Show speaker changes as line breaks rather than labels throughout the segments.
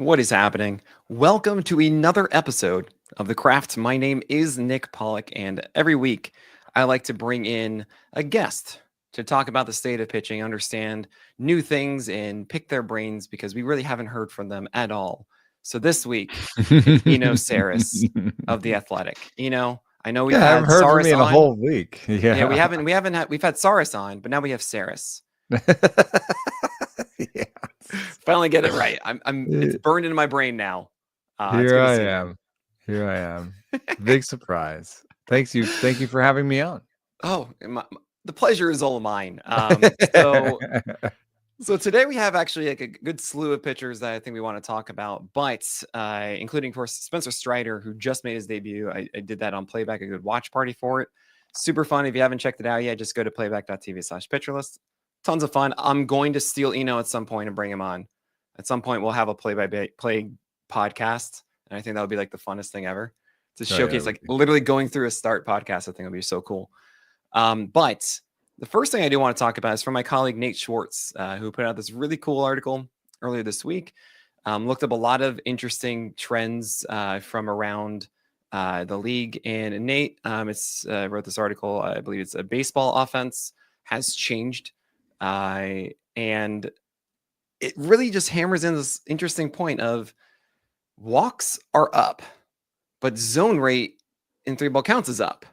What is happening? Welcome to another episode of The Craft. My name is Nick Pollock, and every week I like to bring in a guest to talk about the state of pitching, understand new things, and pick their brains because we really haven't heard from them at all. So this week, it's Eno Saris of The Athletic. I know we've
Yeah, I haven't
had
heard from
Saris
me in a
on.
whole week.
Yeah,
Yeah.
we've had Saris on, but now we have Saris.
Yes.
Finally get it right. It's burned into my brain now. It's
Here
good to
I
see you.
am. Here I am. Big surprise. Thank you. Thank you for having me on.
Oh, the pleasure is all mine. So today we have actually like a good slew of pitchers that I think we want to talk about, but including, of course, Spencer Strider, who just made his debut. I did that on Playback, a good watch party for it. Super fun. If you haven't checked it out yet, just go to playback.tv/pitcherlist. Tons of fun. I'm going to steal Eno at some point and bring him on. At some point, we'll have a play podcast, and I think that would be like the funnest thing ever to showcase, like literally going through a start podcast. I think would be so cool. But the first thing I do want to talk about is from my colleague Nate Schwartz, who put out this really cool article earlier this week. Looked up a lot of interesting trends from around the league. And Nate wrote this article. I believe it's a baseball offense has changed. And it really just hammers in this interesting point of walks are up, but zone rate in 3-ball counts is up.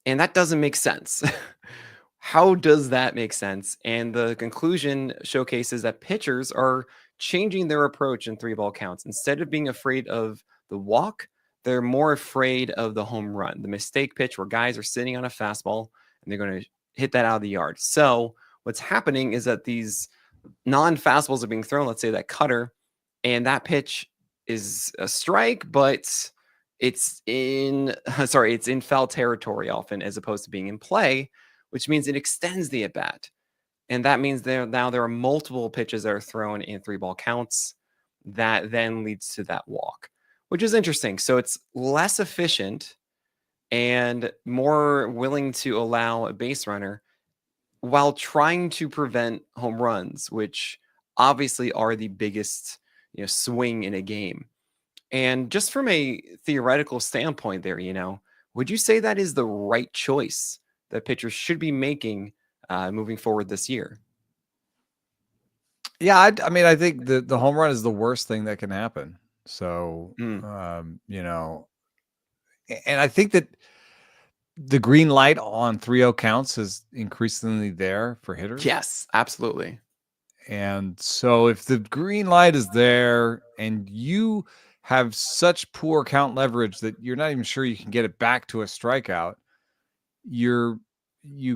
And that doesn't make sense. How does that make sense? And the conclusion showcases that pitchers are changing their approach in 3-ball counts. Instead of being afraid of the walk, they're more afraid of the home run, the mistake pitch where guys are sitting on a fastball and they're going to hit that out of the yard. So what's happening is that these non-fastballs are being thrown, let's say that cutter, and that pitch is a strike, but it's in foul territory often as opposed to being in play, which means it extends the at bat. And that means there are multiple pitches that are thrown in 3-ball counts that then leads to that walk, which is interesting. So it's less efficient and more willing to allow a base runner while trying to prevent home runs, which obviously are the biggest swing in a game. And just from a theoretical standpoint there, would you say that is the right choice that pitchers should be making moving forward this year?
Yeah, I think the home run is the worst thing that can happen. So, and I think that the green light on 3-0 counts is increasingly there for hitters.
Yes, absolutely.
And so if the green light is there and you have such poor count leverage that you're not even sure you can get it back to a strikeout, you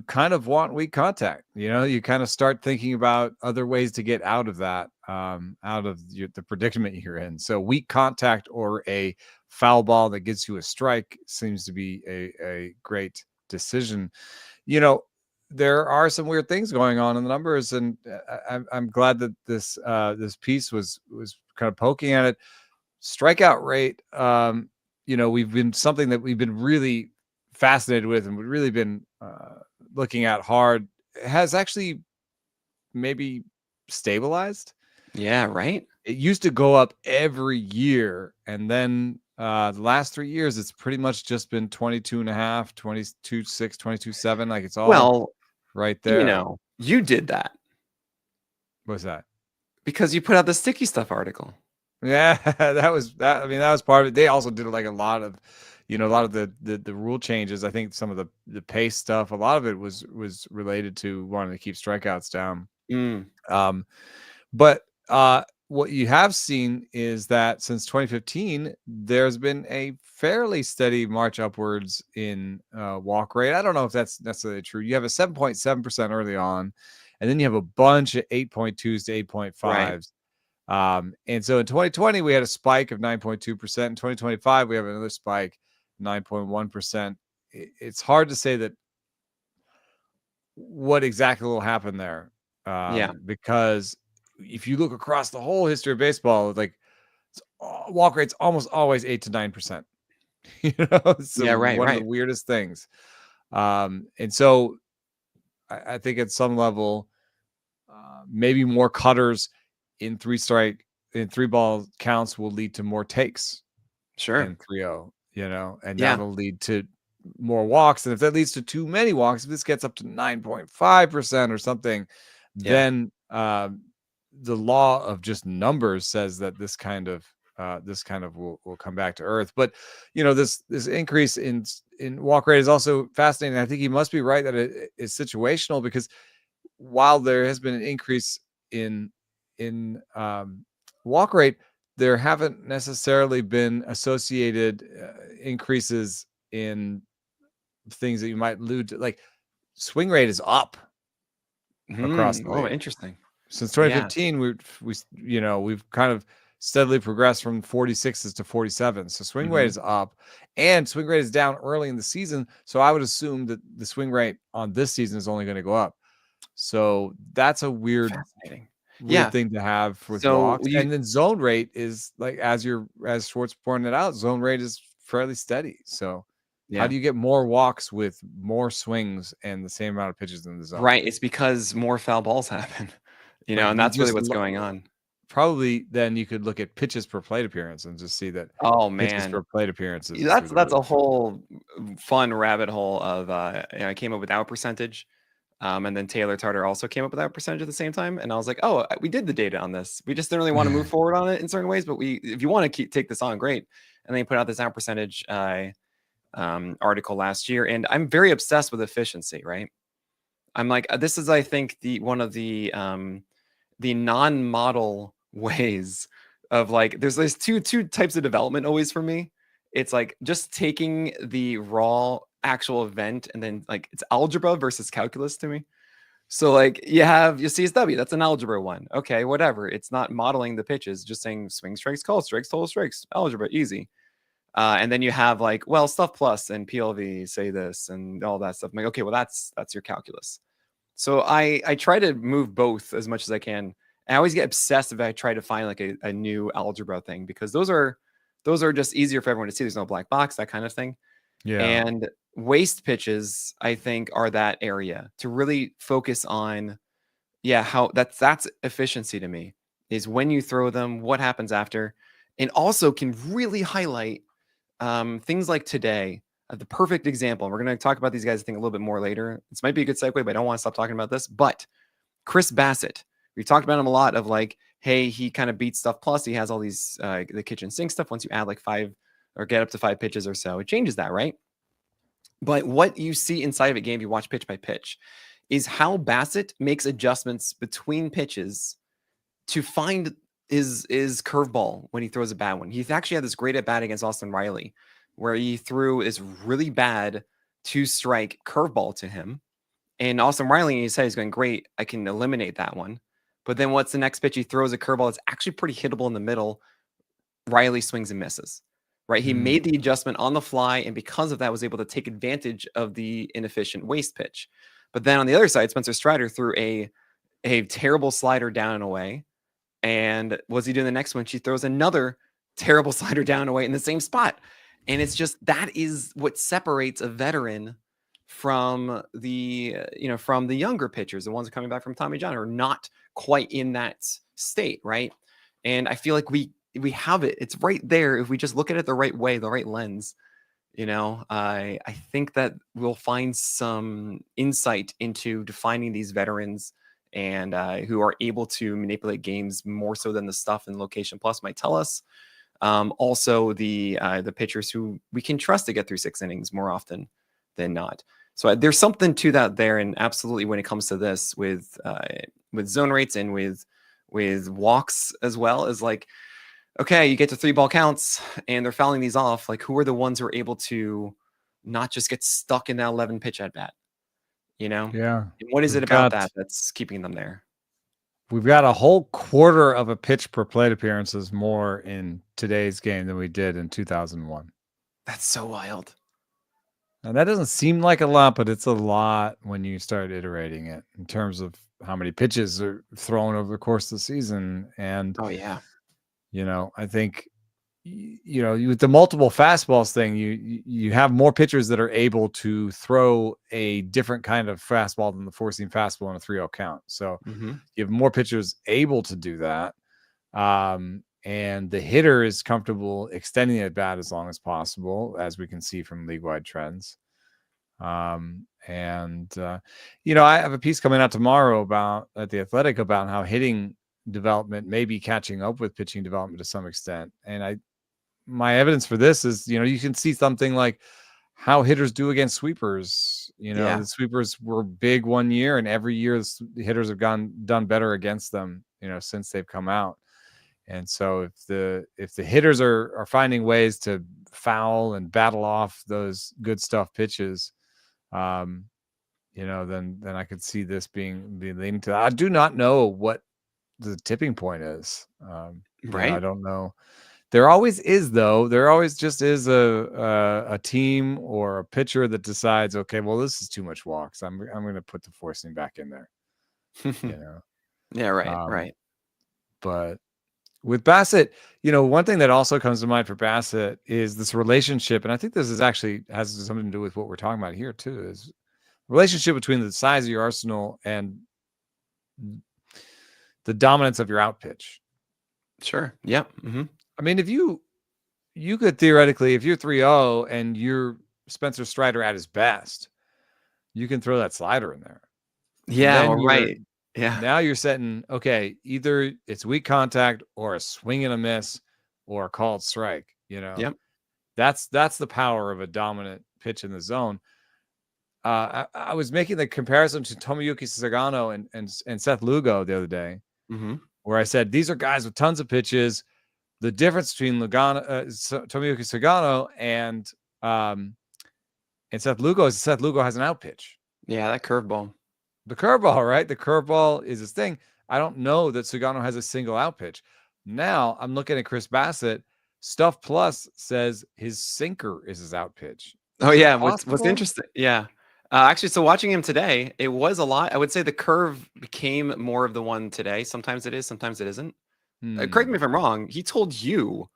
kind of want weak contact. You kind of start thinking about other ways to get out of that, out of the predicament you're in. So weak contact or a foul ball that gets you a strike seems to be a great decision. There are some weird things going on in the numbers, and I'm glad that this piece was kind of poking at it. Strikeout rate, we've been something that we've been really fascinated with and we've really been looking at hard. It has actually maybe stabilized.
Yeah, right.
It used to go up every year, and then the last 3 years it's pretty much just been 22.5, 22.6, 22.7. Like it's all right there.
You did that.
What's that?
Because you put out the sticky stuff article.
Yeah, that was part of it. They also did like a lot of the rule changes. I think some of the pace stuff, a lot of it was related to wanting to keep strikeouts down. But what you have seen is that since 2015, there's been a fairly steady march upwards in walk rate. I don't know if that's necessarily true. You have a 7.7% early on, and then you have a bunch of 8.2s to 8.5s.
Right.
And so in 2020, we had a spike of 9.2%. In 2025, we have another spike, 9.1%. It's hard to say that what exactly will happen there. Because if you look across the whole history of baseball, like walk rate's almost always 8 to 9%. So one of the weirdest things. And so I think at some level, maybe more cutters in 3-strike in 3-ball counts will lead to more takes
Sure.
in 3-0, and
Yeah.
that'll lead to more walks. And if that leads to too many walks, if this gets up to 9.5% or something,
Yeah.
then the law of just numbers says that this kind of will come back to earth. But this increase in walk rate is also fascinating. I think he must be right that it is situational, because while there has been an increase in walk rate, there haven't necessarily been associated increases in things that you might allude to. Like, swing rate is up across the
Oh,
league
interesting.
since
Yeah.
2015. We've kind of steadily progressed from 46s to 47. So swing rate is up, and swing rate is down early in the season. So I would assume that the swing rate on this season is only going to go up. So that's a weird
Fascinating. Yeah.
thing to have with
So
walks.
you
And then zone rate is, like, as Schwartz pointed out, zone rate is fairly steady. So how
yeah.
do you get more walks with more swings and the same amount of pitches in the zone?
Right. It's because more foul balls happen,
Like,
and
you
that's really
just
what's going on.
probably then you could look at pitches per plate appearance and just see that
Oh
pitches
man.
per plate appearances is through
That's
the
a
roof.
whole fun rabbit hole of I came up with out percentage. And then Taylor Tartar also came up with that percentage at the same time. And I was like, oh, we did the data on this. We just didn't really want to move forward on it in certain ways, but if you want to take this on, great. And then he put out this out percentage article last year, and I'm very obsessed with efficiency, right? I'm like, this is, I think, one of the non-model ways of, like, there's two types of development always for me. It's like just taking the raw actual event, and then, like, it's algebra versus calculus to me. So, like, you have your CSW, that's an algebra one. Okay, whatever. It's not modeling the pitches, just saying swing strikes, call strikes, total strikes, algebra, easy. And then you have, like, well, stuff plus and PLV say this and all that stuff. I'm like, okay, well, that's your calculus. So I try to move both as much as I can. I always get obsessed if I try to find, like, a new algebra thing, because those are just easier for everyone to see. There's no black box, that kind of thing.
Yeah.
And waste pitches, I think, are that area to really focus on. Yeah, how that's efficiency to me, is when you throw them, what happens after, and also can really highlight things like today. The perfect example. We're going to talk about these guys, I think, a little bit more later. This might be a good segue, but I don't want to stop talking about this. But Chris Bassett, we've talked about him a lot, of like, hey, he kind of beats stuff plus. He has all these the kitchen sink stuff. Once you add like 5 or get up to 5 pitches or so, it changes that, right? But what you see inside of a game, you watch pitch by pitch, is how Bassett makes adjustments between pitches to find his curveball when he throws a bad one. He actually had this great at bat against Austin Riley, where he threw this really bad 2-strike curveball to him. And Austin Riley, he said, he's going, great, I can eliminate that one. But then what's the next pitch? He throws a curveball that's actually pretty hittable in the middle. Riley swings and misses, right? He made the adjustment on the fly, and because of that, was able to take advantage of the inefficient waste pitch. But then on the other side, Spencer Strider threw a terrible slider down and away. And what's he doing the next one? She throws another terrible slider down and away in the same spot. And it's just, that is what separates a veteran from the from the younger pitchers, the ones coming back from Tommy John, are not quite in that state, right? And I feel like we have it. It's right there if we just look at it the right way, the right lens. I think that we'll find some insight into defining these veterans, and who are able to manipulate games more so than the stuff in Location Plus might tell us. Also, the pitchers who we can trust to get through 6 innings more often than not. So there's something to that there, and absolutely when it comes to this with zone rates and with walks as well, is like, okay, you get to 3-ball counts and they're fouling these off. Like, who are the ones who are able to not just get stuck in that 11 pitch at bat?
Yeah.
And what is it about that that's keeping them there?
We've got a whole quarter of a pitch per plate appearances more in today's game than we did in 2001.
That's so wild.
And that doesn't seem like a lot, but it's a lot when you start iterating it in terms of how many pitches are thrown over the course of the season. And,
oh yeah,
I think, with the multiple fastballs thing, you have more pitchers that are able to throw a different kind of fastball than the 4-seam fastball in a 3-0 count. So you have more pitchers able to do that. and the hitter is comfortable extending at bat as long as possible, as we can see from league-wide trends. You know, I have a piece coming out tomorrow about at the Athletic about how hitting development may be catching up with pitching development to some extent. And my evidence for this is, you know, you can see something like how hitters do against sweepers. You know, the sweepers were big one year, and every year the hitters have done better against them, you know, since they've come out. And so if the hitters are finding ways to foul and battle off those good stuff pitches, you know, then I could see this being leading to that. I do not know what the tipping point is.
Right.
I don't know. There always is, though. There always just is a team or a pitcher that decides, okay, well, this is too much walks. I'm going to put the forcing back in there. You know.
Yeah. Right. Right.
But with Bassett, you know, one thing that also comes to mind for Bassett is this relationship, and I think this is actually has something to do with what we're talking about here too, is relationship between the size of your arsenal and the dominance of your out pitch.
Sure. Yep. Mm-hmm.
I mean, if you could theoretically, if you're 3-0 and you're Spencer Strider at his best, you can throw that slider in there.
Yeah. Right. Yeah.
Now you're setting, okay, either it's weak contact or a swing and a miss or a called strike, you know.
Yep.
That's the power of a dominant pitch in the zone. I was making the comparison to Tomoyuki Sagano and Seth Lugo the other day, where I said these are guys with tons of pitches. The difference between Tomoyuki Sagano and Seth Lugo is Seth Lugo has an out pitch.
Yeah, that curveball.
The curveball, right? The curveball is his thing. I don't know that Sagano has a single out pitch. Now I'm looking at Chris Bassett. Stuff Plus says his sinker is his out pitch.
Oh yeah, what's interesting? Yeah. Actually, so watching him today, it was a lot. I would say the curve became more of the one today. Sometimes it is, sometimes it isn't. Correct me if I'm wrong. He told you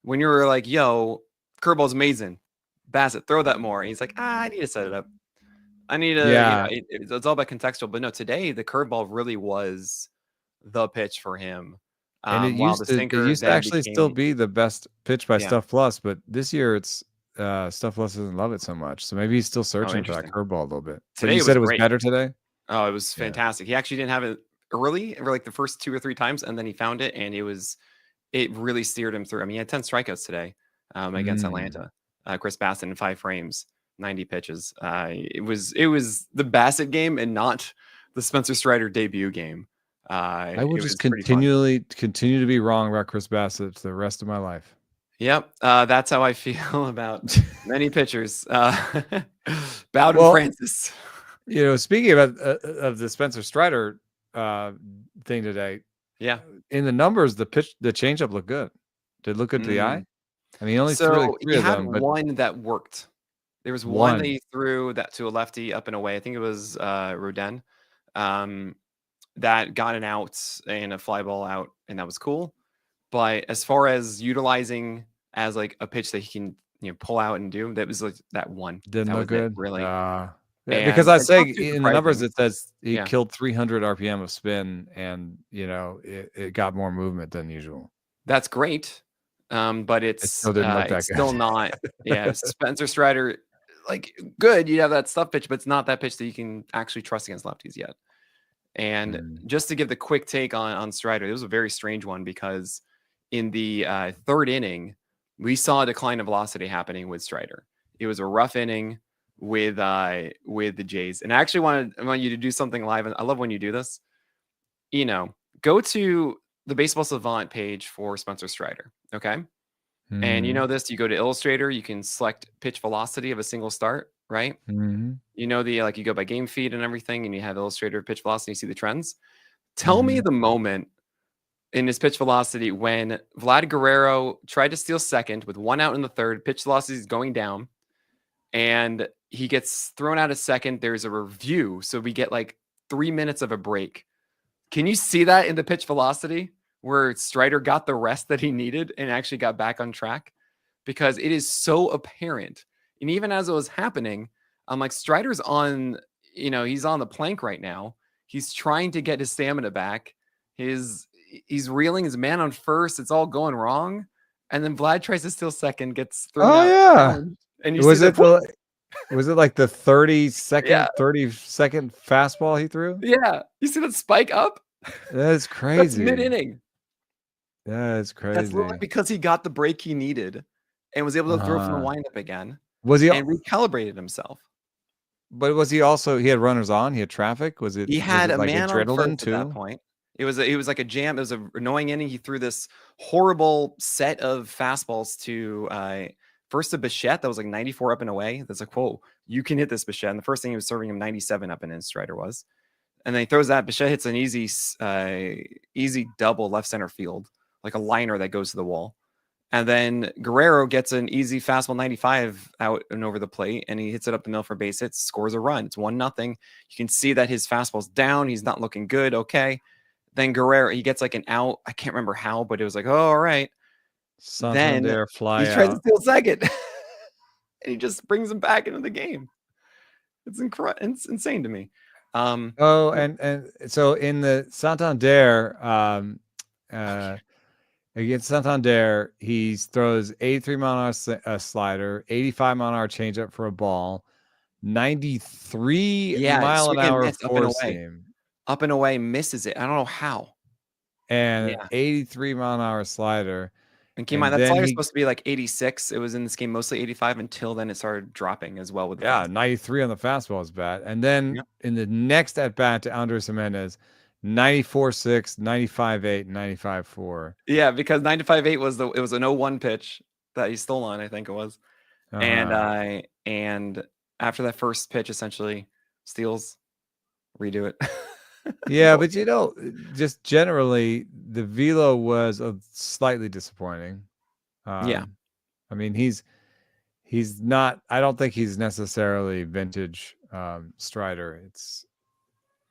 when you were like, yo, curveball's amazing. Bassett, throw that more. And he's like, I need to set it up. I need to,
yeah.
It's all about contextual. But no, today the curveball really was the pitch for him.
And it used to actually still be the best pitch by Stuff Plus, but this year it's Stuff Plus doesn't love it so much. So maybe he's still searching for that curveball a little bit.
Today
you said it was better today?
Oh, it was fantastic. He actually didn't have it early, or like the first 2 or 3 times, and then he found it, and it really steered him through. I mean, he had 10 strikeouts today against Atlanta. Chris Bassett in 5 frames, 90 pitches. It was the Bassett game and not the Spencer Strider debut game.
I will just continue to be wrong about Chris Bassett the rest of my life.
Yep, that's how I feel about many pitchers. Bowden Francis.
You know, speaking of the Spencer Strider thing today, in the numbers, the changeup looked good. Did it look good to the eye? I mean, only three of them, but
one that worked. There was one that he threw that to a lefty up and away. I think it was Rodin. That got an out and a fly ball out, and that was cool. But as far as utilizing as like a pitch that he can pull out and do, that was like that one.
Didn't look good,
really.
Because I say in the numbers it says he killed 300 RPM of spin, and it got more movement than usual.
That's great, but it still didn't look that good. Still not. Yeah, Spencer Strider, like good. You have that stuff pitch, but it's not that pitch that you can actually trust against lefties yet. And just to give the quick take on Strider, it was a very strange one because in the 3rd inning, we saw a decline of velocity happening with Strider. It was a rough inning with the Jays. And I actually want you to do something live. And I love when you do this. Go to the Baseball Savant page for Spencer Strider. Okay. And you know this, you go to Illustrator, you can select pitch velocity of a single start, right? You know, you go by game feed and everything, and you have Illustrator pitch velocity, you see the trends. Tell me the moment in his pitch velocity when Vlad Guerrero tried to steal second with 1 out in the 3rd, pitch velocity is going down, and he gets thrown out of second. There's a review, so we get like 3 minutes of a break. Can you see that in the pitch velocity where Strider got the rest that he needed and actually got back on track? Because it is so apparent. And even as it was happening, I'm like, Strider's on, he's on the plank right now. He's trying to get his stamina back. His he's reeling his man on first. It's all going wrong. And then Vlad tries to steal second, gets thrown
Oh
out.
yeah.
And you
Was
see
it the was it like the 30
yeah,
30-second fastball he threw?
yeah. You see that spike up?
That's
That's
crazy.
mid-inning.
That's
That's literally
crazy.
because he got the break he needed and was able to throw from the windup again
Was he?
and recalibrated himself.
But was he also? He had runners on. He had traffic. Was it?
He
Was
had
it
a
like
man on
adrenaline
first at that
too?
point. It was like a jam. It was an annoying inning. He threw this horrible set of fastballs to first to Bichette that was like 94 up and away. That's like, whoa, you can hit this, Bichette. And the first thing he was serving him 97 up and in, Strider was. And then he throws that. Bichette hits an easy double left center field, like a liner that goes to the wall. And then Guerrero gets an easy fastball 95 out and over the plate, and he hits it up the middle for base hits, scores a run. It's 1-0. You can see that his fastball's down. He's not looking good. Okay. Then Guerrero, he gets like an out. I can't remember how, but it was like, oh, all right.
Santander
Then
fly
he tries to
out.
steal second. And he just brings him back into the game. It's incredible. It's insane to me.
And so in the Santander, against Santander, he throws 83 mile an hour slider, 85 mile an hour changeup for a ball, 93 mile an hour four seam.
Up and away, misses it. I don't know how.
And 83 mile an hour slider.
And keep in mind, that slider's supposed to be like 86. It was in this game mostly 85 until then it started dropping as well. With
93 on the fastball is bad. And then in the next at bat to Andres Gimenez, 94.6, 95.8, 95.4.
Yeah, because 95.8 was it was an 0-1 pitch that he stole on, I think it was. And after that first pitch, essentially steals, redo it.
Yeah, but just generally, the velo was slightly disappointing.
I
mean, he's not. I don't think he's necessarily vintage Strider.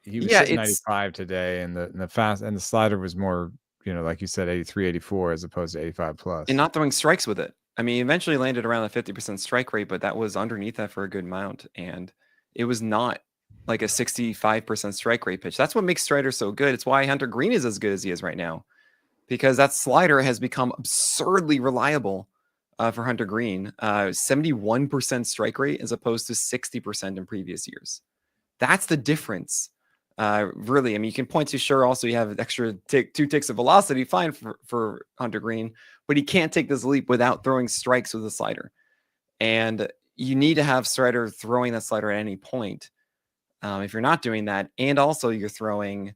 He was sitting 95 today, and the slider was more, like you said, 83, 84 as opposed to 85 plus.
And not throwing strikes with it. I mean, eventually landed around a 50% strike rate, but that was underneath that for a good amount, and it was not like a 65% strike rate pitch. That's what makes Strider so good. It's why Hunter Green is as good as he is right now, because that slider has become absurdly reliable for Hunter Green. 71% strike rate as opposed to 60% in previous years. That's the difference. Really, I mean, you can point to also you have an extra 2 ticks of velocity, fine for Hunter Green, but he can't take this leap without throwing strikes with a slider. And you need to have Strider throwing that slider at any point. If you're not doing that, and also you're throwing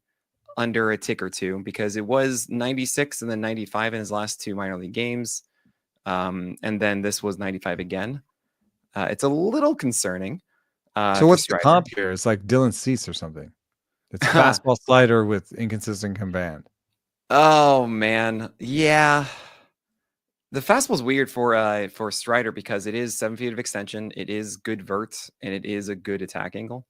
under a tick or two, because it was 96 and then 95 in his last 2 minor league games. And then this was 95 again. It's a little concerning.
So what's the comp here? It's like Dylan Cease or something. It's fastball slider with inconsistent command.
Oh man, yeah. The fastball's weird for Strider because it is 7 feet of extension, it is good vert, and it is a good attack angle.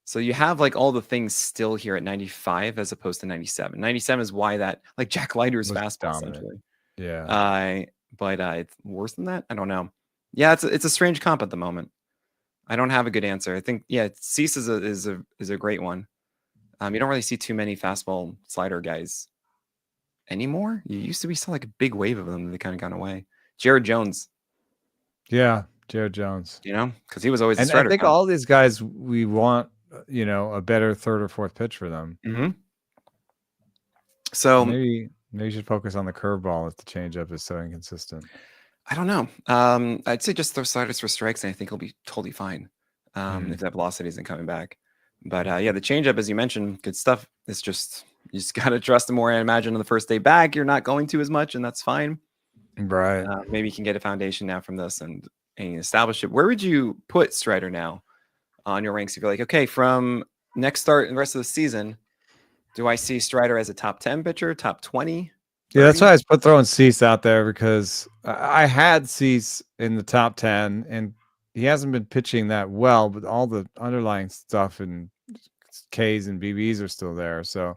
So you have like all the things still here at 95 as opposed to 97. 97 is why that like Jack Leiter's fastball essentially.
Yeah.
But it's worse than that. I don't know. Yeah, it's a strange comp at the moment. I don't have a good answer. I think Cease is a great one. You don't really see too many fastball slider guys anymore. You used to be still like a big wave of them. They kind of gone away. Jared Jones.
Yeah, Jared Jones.
Because he was always
a Strider. I think all these guys we want, a better third or fourth pitch for them.
Mm-hmm. So
maybe you should focus on the curveball if the changeup is so inconsistent.
I don't know. I'd say just throw sliders for strikes, and I think he'll be totally fine if that velocity isn't coming back. But the changeup, as you mentioned, good stuff. It's just you just gotta trust him more. I imagine on the first day back, you're not going to as much, and that's fine.
Right.
Maybe you can get a foundation now from this and establish it. Where would you put Strider now on your ranks? If you're like, okay, from next start and the rest of the season, do I see Strider as a top 10 pitcher, top 20? 30?
Yeah, that's why I was throwing Cease out there, because I had Cease in the top 10, and he hasn't been pitching that well, but all the underlying stuff and Ks and BBs are still there. So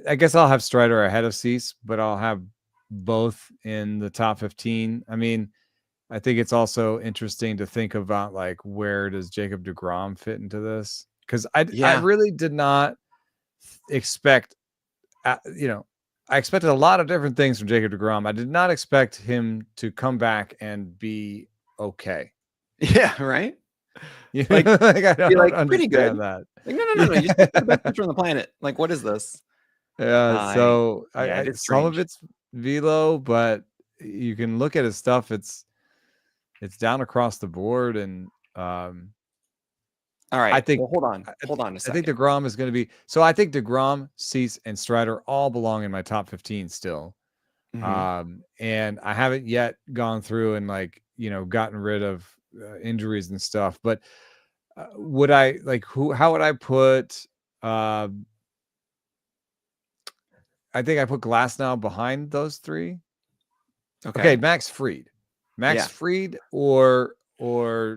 I guess I'll have Strider ahead of Cease, but I'll have both in the top 15. I mean, I think it's also interesting to think about, like, where does Jacob deGrom fit into this? Because I really did not expect you know, I expected a lot of different things from Jacob deGrom. I did not expect him to come back and be okay.
Yeah, right.
Like, I
Be
don't
like pretty good.
understand that.
Like, no. You picked the best pitcher on the planet. Like, what is this?
Yeah. So
Yeah,
I
it is
some of
strange.
it's velo, but you can look at his stuff. It's down across the board, and
All
I
right.
think
Well, hold on a
I think
second.
DeGrom is going to be. So I think DeGrom, Cease, and Strider all belong in my top 15 still.
Mm-hmm.
And I haven't yet gone through and gotten rid of injuries and stuff. But would I how would I put? Uh, I think I put Glass now behind those three. Okay,
Okay.
Max Fried,
Yeah.
or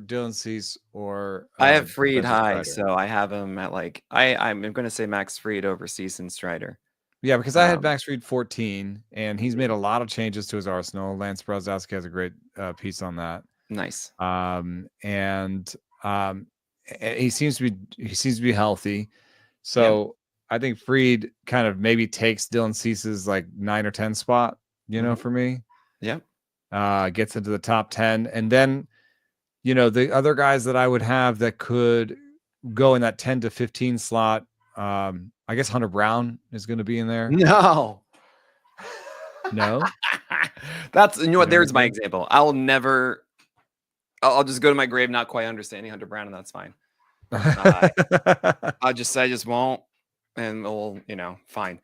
Dylan Cease or
I have Fried
Spencer
high,
Strider.
so I have him at like I'm going to say Max Fried over Cease Strider.
Yeah, because I had Max Fried 14, and he's made a lot of changes to his arsenal. Lance Brzezowski has a great piece on that.
Nice.
And he seems to be healthy. So I think Fried kind of maybe takes Dylan Cease's like 9 or 10 spot, for me.
Yep.
Gets into the top 10. And then, the other guys that I would have that could go in that 10 to 15 slot, I guess Hunter Brown is going to be in there.
No.
No.
That's what. There's my example. I'll just go to my grave not quite understanding Hunter Brown, and that's fine. I just won't, and we'll fine.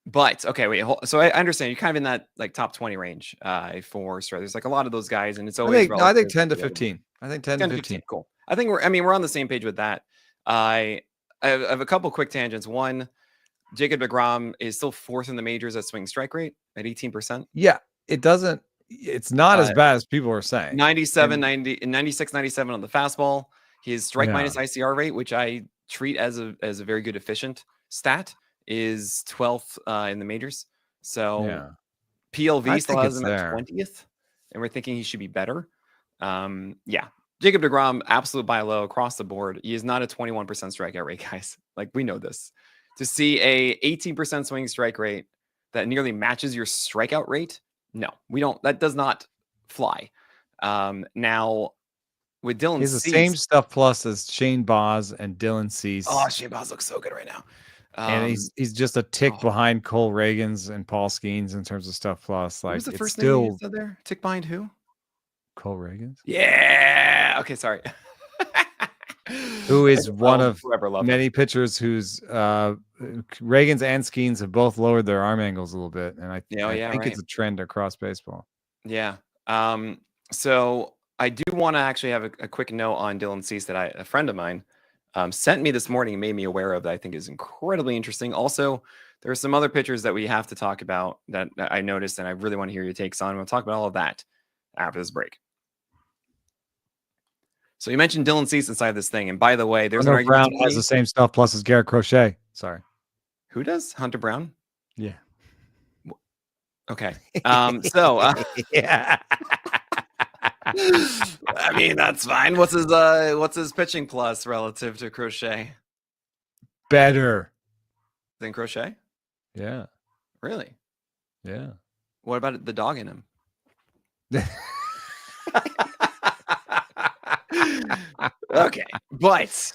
But okay, wait. So I understand you're kind of in that like top 20 range for sure. There's like a lot of those guys, and it's always
I think 10 to 15. I think 10 to 15.
Cool. I think we're on the same page with that. I have a couple quick tangents. One, Jacob deGrom is still fourth in the majors at swing strike rate at 18%.
Yeah, it's not as bad as people are saying.
97, 90, 96, 97 on the fastball. His strike minus ICR rate, which I treat as a very good efficient stat, is 12th in the majors. So PLV still has him at 20th, and we're thinking he should be better. Jacob deGrom, absolute buy low across the board. He is not a 21% strikeout rate, guys. Like, we know this. To see a 18% swing strike rate that nearly matches your strikeout rate, no, we don't. That does not fly. Now, with Dylan
Cease,
the
same stuff plus as Shane Baz and Dylan Cease.
Oh, Shane Baz looks so good right now.
And he's just a tick behind Cole Reagans and Paul Skeens in terms of stuff plus. Like,
who's the first
still...
name you said there? Tick behind who?
Cole Reagans.
Yeah. Okay, sorry.
Who is one of many pitchers whose Reagans and Skeens have both lowered their arm angles a little bit, and I think it's a trend across baseball.
Yeah. So I do want to actually have a quick note on Dylan Cease that a friend of mine sent me this morning and made me aware of that I think is incredibly interesting. Also, there are some other pitchers that we have to talk about that I noticed, and I really want to hear your takes on. We'll talk about all of that after this break. So you mentioned Dylan Cease inside this thing, and by the way, there's
Hunter Brown has the same stuff plus as Garrett Crochet. Sorry,
who does? Hunter Brown?
Yeah.
Okay. So
yeah.
I mean, that's fine. What's his pitching plus relative to Crochet?
Better
than Crochet?
Yeah.
Really?
Yeah.
What about the dog in him? Okay, but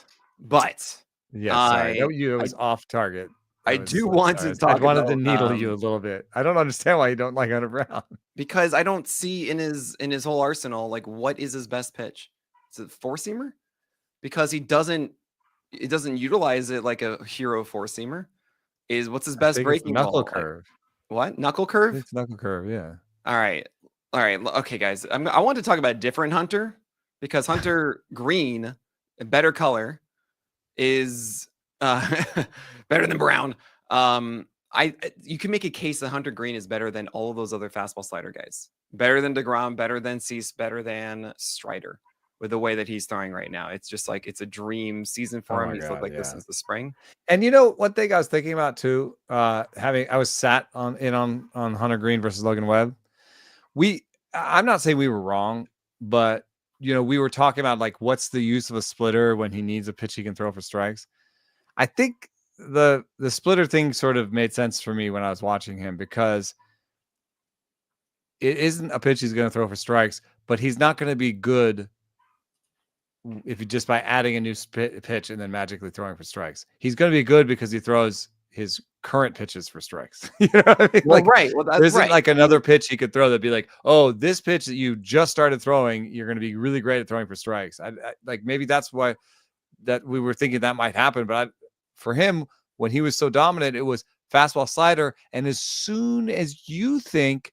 yeah, sorry, it was off target.
I do want to talk.
I wanted to needle you a little bit. I don't understand why you don't like Hunter Brown.
Because I don't see in his whole arsenal, like, what is his best pitch? Is it four seamer? Because it doesn't utilize it like a hero four seamer. What's his best breaking
knuckle
ball?
curve?
What knuckle curve?
It's knuckle curve. Yeah.
All right. Okay, guys. I want to talk about a different Hunter, because Hunter Green, a better color, is better than Brown. You can make a case that Hunter Green is better than all of those other fastball slider guys. Better than deGrom, better than Cease, better than Strider with the way that he's throwing right now. It's just like it's a dream season for him. He's looked like this since the spring.
And one thing I was thinking about too, I was sat on Hunter Green versus Logan Webb. I'm not saying we were wrong, but we were talking about like what's the use of a splitter when he needs a pitch he can throw for strikes. I think the splitter thing sort of made sense for me when I was watching him, because it isn't a pitch he's going to throw for strikes, but he's not going to be good if you just by adding a new pitch and then magically throwing for strikes. He's going to be good because he throws his current pitches for strikes. You know what I mean?
Well,
Like,
right. Well,
there
that's
isn't
right.
like another pitch he could throw that'd be like, oh, this pitch that you just started throwing, you're going to be really great at throwing for strikes. I like, maybe that's why that we were thinking that might happen. But for him, when he was so dominant, it was fastball, slider. And as soon as you think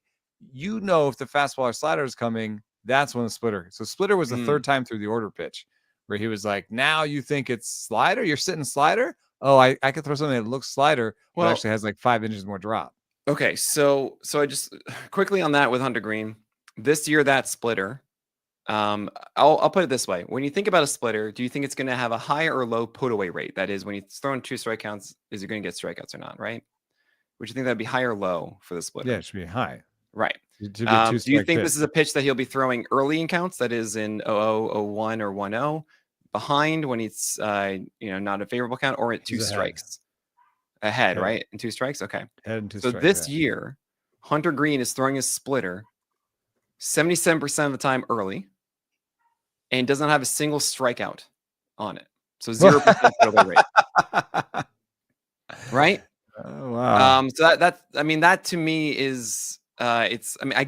you know if the fastball or slider is coming, that's when the splitter. So splitter was the third time through the order pitch where he was like, now you think it's slider? You're sitting slider? Oh, I could throw something that looks slider, but actually has like 5 inches more drop.
Okay, so I just quickly on that with Hunter Green. This year, that splitter, I'll put it this way. When you think about a splitter, do you think it's going to have a high or low put away rate? That is, when he's throwing 2 strike counts, is he going to get strikeouts or not, right? Would you think that'd be high or low for the splitter?
Yeah, it should be high.
Right.
It should be a
Do you think
pitch.
this is a pitch that he'll be throwing early in counts? That is in 0-0, 0-1, or 1-0, behind when he's not a favorable count, or at 2 strikes? Ahead, right? In 2 strikes? Okay. So this year, Hunter Green is throwing his splitter 77% of the time early and doesn't have a single strikeout on it. So 0% put away rate. Right?
Oh, wow.
So that to me is I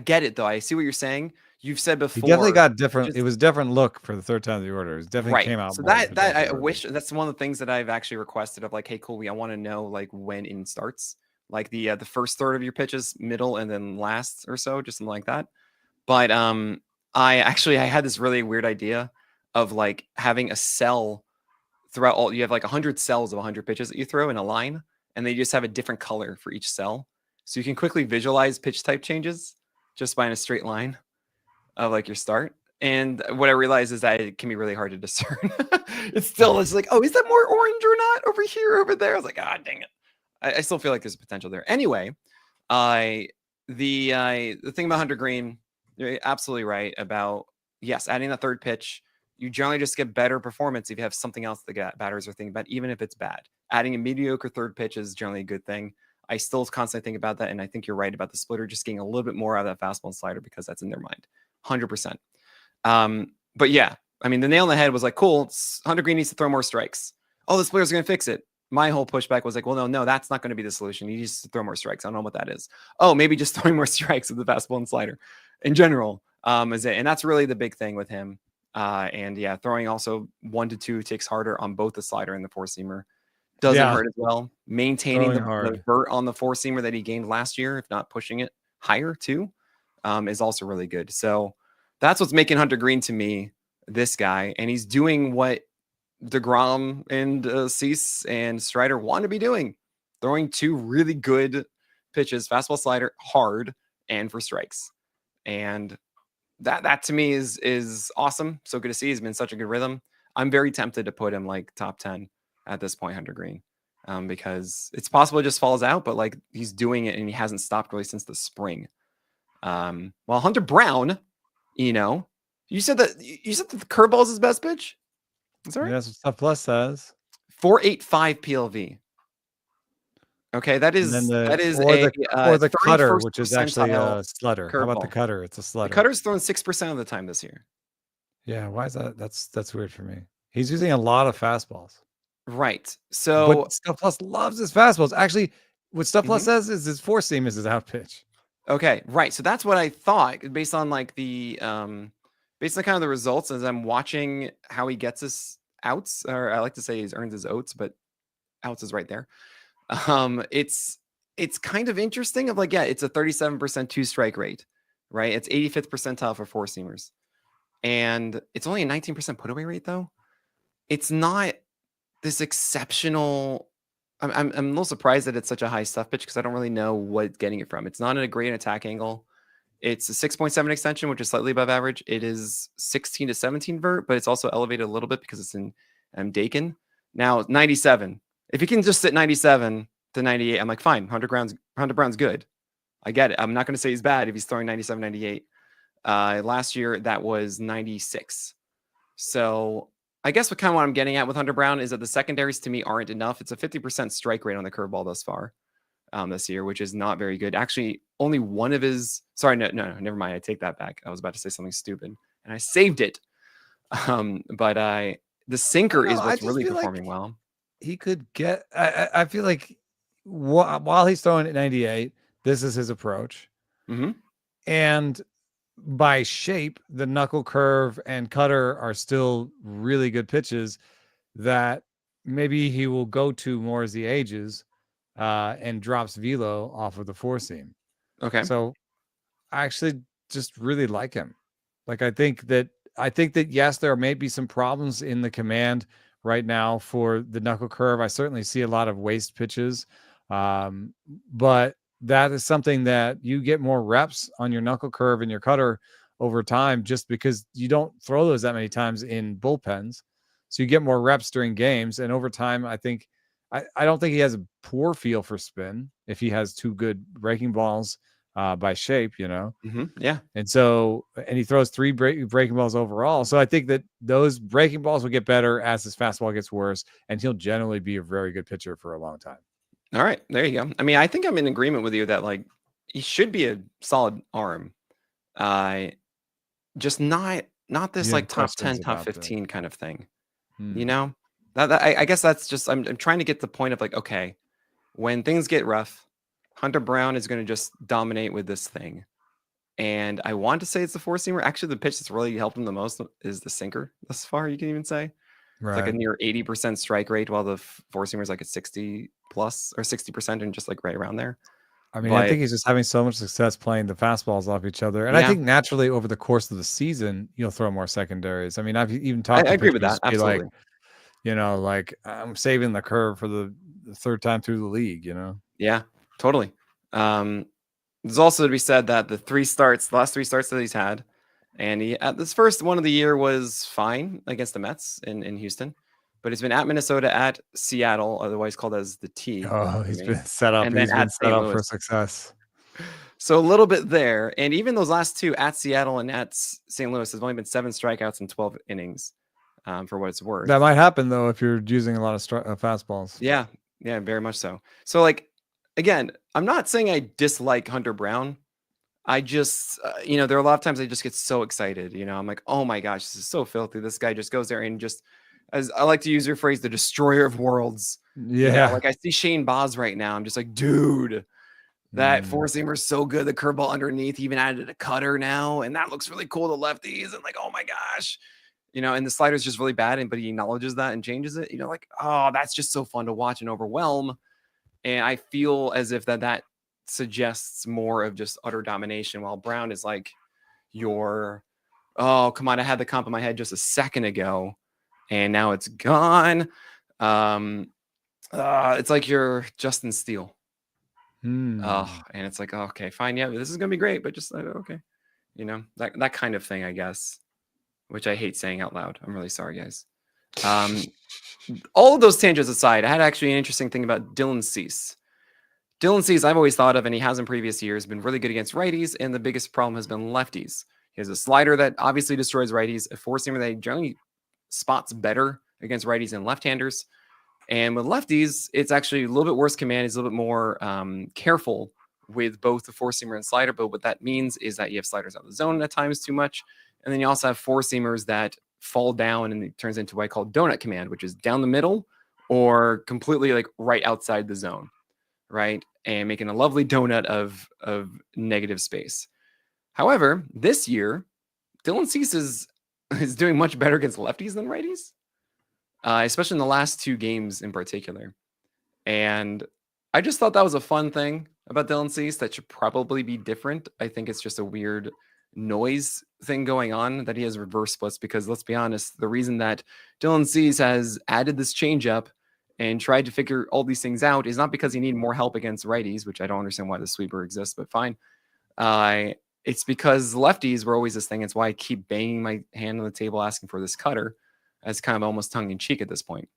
get it though. I see what you're saying. You've said before.
He definitely got different. It was different look for the third time of the order. It definitely came out.
So that I wish that's one of the things that I've actually requested of like, hey, cool, I want to know like when in starts, like the first third of your pitches, middle, and then last or so, just something like that. But I had this really weird idea of like having a cell throughout all. You have like 100 cells of 100 pitches that you throw in a line, and they just have a different color for each cell, so you can quickly visualize pitch type changes just by in a straight line of like your start. And what I realized is that it can be really hard to discern. It's like, oh, is that more orange or not over here, over there? I was like, ah, dang it. I still feel like there's potential there. Anyway, the thing about Hunter Green, you're absolutely right about, yes, adding that third pitch. You generally just get better performance if you have something else the batters are thinking about, even if it's bad. Adding a mediocre third pitch is generally a good thing. I still constantly think about that, and I think you're right about the splitter just getting a little bit more out of that fastball and slider because that's in their mind. 100%. But yeah, I mean, the nail on the head was like, cool, Hunter Green needs to throw more strikes. Oh, the splitter's going to fix it. My whole pushback was like, well, no, that's not going to be the solution. He needs to throw more strikes. I don't know what that is. Oh, maybe just throwing more strikes with the fastball and slider in general is it. And that's really the big thing with him. And yeah, throwing also 1 to 2 ticks harder on both the slider and the four seamer doesn't hurt as well. Maintaining the vert on the four seamer that he gained last year, if not pushing it higher too, is also really good. So that's what's making Hunter Green to me this guy. And he's doing what DeGrom and Cease and Strider want to be doing, throwing 2 really good pitches, fastball, slider, hard, and for strikes. And that to me is awesome. So good to see. He's been such a good rhythm. I'm very tempted to put him like top 10 at this point, Hunter Green, because it's possible it just falls out, but like he's doing it and he hasn't stopped really since the spring. While Hunter Brown, you said that the curveball is his best pitch. Is that right?
That's what Stuff Plus says.
4.85 PLV. Okay, that is
the cutter, which is actually a slutter. How about the cutter? It's a slutter.
The cutter's thrown 6% of the time this year.
Yeah, why is that? That's weird for me. He's using a lot of fastballs.
Right. So
but Stuff Plus loves his fastballs. Actually, what Stuff Plus says is his four seam is his out pitch.
Okay, right. So that's what I thought based on like the based on kind of the results as I'm watching how he gets his outs, or I like to say he's earns his oats, but outs is right there. It's kind of interesting of like, yeah, it's a 37% 2-strike rate, right? It's 85th percentile for four seamers. And it's only a 19% put away rate though. It's not this exceptional. I'm a little surprised that it's such a high stuff pitch because I don't really know what getting it from. It's not a great attack angle. It's a 6.7 extension, which is slightly above average. It is 16 to 17 vert, but it's also elevated a little bit because it's in Dakin. Now 97. If you can just sit 97 to 98, I'm like, fine. Hunter Brown's good. I get it. I'm not going to say he's bad if he's throwing 97, 98. Last year that was 96. So I guess what I'm getting at with Hunter Brown is that the secondaries to me aren't enough. It's a 50% strike rate on the curveball thus far this year, which is not very good. Actually, only one of his. Sorry, no, never mind. I take that back. I was about to say something stupid, and I saved it. But the sinker is what's really performing well.
He could get. I feel like while he's throwing at 98, this is his approach, and by shape, the knuckle curve and cutter are still really good pitches that maybe he will go to more as he ages, and drops velo off of the four seam.
Okay.
So I actually just really like him. Like I think that yes, there may be some problems in the command right now for the knuckle curve. I certainly see a lot of waste pitches, but that is something that you get more reps on your knuckle curve and your cutter over time, just because you don't throw those that many times in bullpens. So you get more reps during games, and over time, I think I don't think he has a poor feel for spin if he has two good breaking balls by shape,
Yeah.
And so, and he throws 3 breaking balls overall. So I think that those breaking balls will get better as his fastball gets worse, and he'll generally be a very good pitcher for a long time.
All right, there you go. I mean, I think I'm in agreement with you that like he should be a solid arm. Just not this like top 10, top 15 kind of thing. I guess that's just I'm trying to get the point of like, okay, when things get rough, Hunter Brown is going to just dominate with this thing. And I want to say it's the four seamer. Actually, the pitch that's really helped him the most is the sinker thus far. You can even say it's like a near 80% strike rate, while the four seamer is like a 60 plus or 60% and just like right around there.
I mean, I think he's just having so much success playing the fastballs off each other. And I think naturally over the course of the season, you'll throw more secondaries. I mean, I've even talked to
agree with that. Absolutely.
Like I'm saving the curve for the third time through the league,
Yeah, totally. There's also to be said that the last 3 starts that he's had, and he at this first one of the year was fine against the Mets in Houston, but he's been at Minnesota, at Seattle, otherwise called as the T.
Oh, he's been set up. He's been set up for success.
So a little bit there, and even those last 2 at Seattle and at St. Louis has only been 7 strikeouts in 12 innings, for what it's worth.
That might happen though if you're using a lot of fastballs.
Yeah, very much so. So like, again, I'm not saying I dislike Hunter Brown. I just, there are a lot of times I just get so excited. I'm like, oh my gosh, this is so filthy. This guy just goes there and just, as I like to use your phrase, the destroyer of worlds.
Yeah.
Like I see Shane Baz right now. I'm just like, dude, that four seamer is so good. The curveball underneath, he even added a cutter now, and that looks really cool to lefties. And like, oh my gosh, and the slider is just really bad. But he acknowledges that and changes it. Like, oh, that's just so fun to watch and overwhelm. And I feel as if that suggests more of just utter domination, while Brown is like oh, come on, I had the comp in my head just a second ago, and now it's gone. It's like you're Justin Steele. And it's like, oh, okay, fine. Yeah, this is going to be great, but just okay. That kind of thing, I guess, which I hate saying out loud. I'm really sorry, guys. All of those tangents aside, I had actually an interesting thing about Dylan Cease. Dylan Cease, I've always thought of, and he has in previous years, been really good against righties, and the biggest problem has been lefties. He has a slider that obviously destroys righties, a four-seamer that he generally spots better against righties and left-handers. And with lefties, it's actually a little bit worse command. He's a little bit more careful with both the four-seamer and slider, but what that means is that you have sliders out of the zone at times too much, and then you also have four-seamers that fall down and it turns into what I call donut command, which is down the middle or completely like right outside the zone, right? And making a lovely donut of negative space. However, this year, Dylan Cease is doing much better against lefties than righties, especially in the last 2 games in particular. And I just thought that was a fun thing about Dylan Cease that should probably be different. I think it's just a weird noise thing going on that he has reverse splits, because let's be honest, the reason that Dylan Cease has added this changeup and tried to figure all these things out is not because he needed more help against righties, which I don't understand why the sweeper exists, but fine. It's because lefties were always this thing. It's why I keep banging my hand on the table asking for this cutter, as kind of almost tongue in cheek at this point.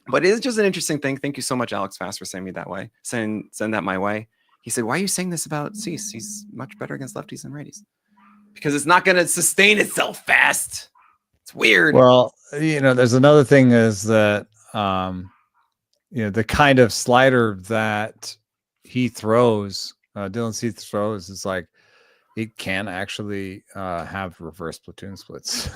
But it is just an interesting thing. Thank you so much, Alex Fast, for sending me that way. Send that my way. He said, why are you saying this about Cease? He's much better against lefties than righties. Because it's not going to sustain itself fast. It's weird.
Well, there's another thing is that the kind of slider that he throws, Dylan Cease throws, is like it can actually have reverse platoon splits.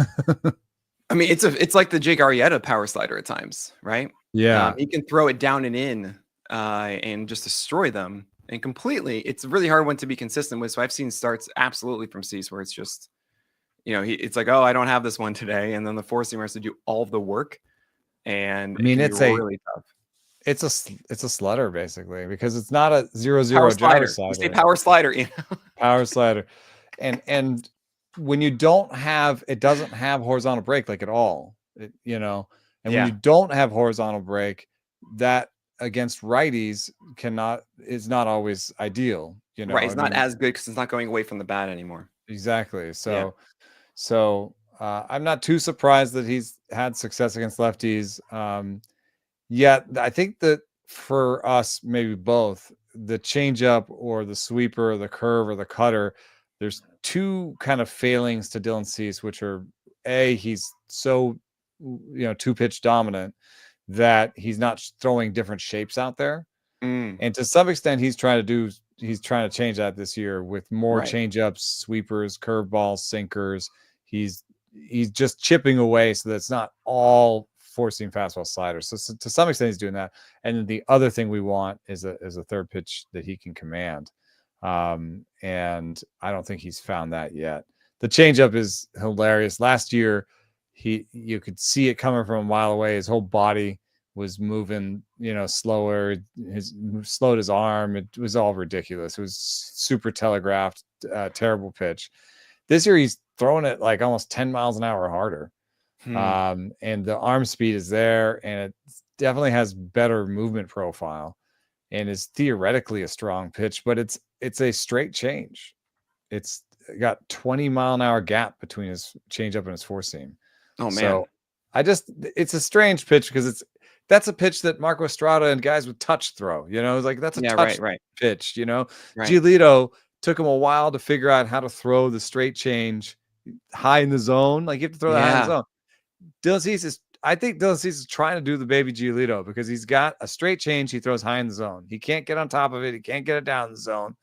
I mean, it's like the Jake Arrieta power slider at times, right?
Yeah.
He can throw it down and in and just destroy them. And completely, it's a really hard one to be consistent with. So I've seen starts absolutely from Cease where it's just, it's like, oh, I don't have this one today. And then the four seamer has to do all of the work. And
I mean,
it can be really tough.
It's a slutter basically, because it's not a 0-0
Power
gyro
slider. You say
slider.
power slider,
Power slider. And when you don't have, it doesn't have horizontal break like at all, and when you don't have horizontal break, that against righties is not always ideal,
Right, it's not as good because it's not going away from the bat anymore.
Exactly. So I'm not too surprised that he's had success against lefties. Yet I think that for us, maybe both, the changeup or the sweeper, or the curve or the cutter, there's two kind of failings to Dylan Cease, which are he's so two pitch dominant that he's not throwing different shapes out there, and to some extent he's trying to change that this year with more changeups, sweepers, curveballs, sinkers. He's just chipping away so that it's not all four-seam fastball sliders. So to some extent he's doing that. And then the other thing we want is a third pitch that he can command. And I don't think he's found that yet. The changeup is hilarious. Last year, you could see it coming from a mile away. His whole body was moving, slower. Slowed his arm. It was all ridiculous. It was super telegraphed, terrible pitch. This year he's throwing it like almost 10 miles an hour harder. And the arm speed is there, and it definitely has better movement profile and is theoretically a strong pitch, but it's a straight change. It's got 20 mile an hour gap between his changeup and his four seam.
Oh man.
So it's a strange pitch because that's a pitch that Marco Estrada and guys with touch throw, it's like that's a touch pitch, Giolito took him a while to figure out how to throw the straight change high in the zone. Like you have to throw that high in the zone. I think Dylan Cease is trying to do the baby Giolito because he's got a straight change he throws high in the zone. He can't get on top of it. He can't get it down in the zone.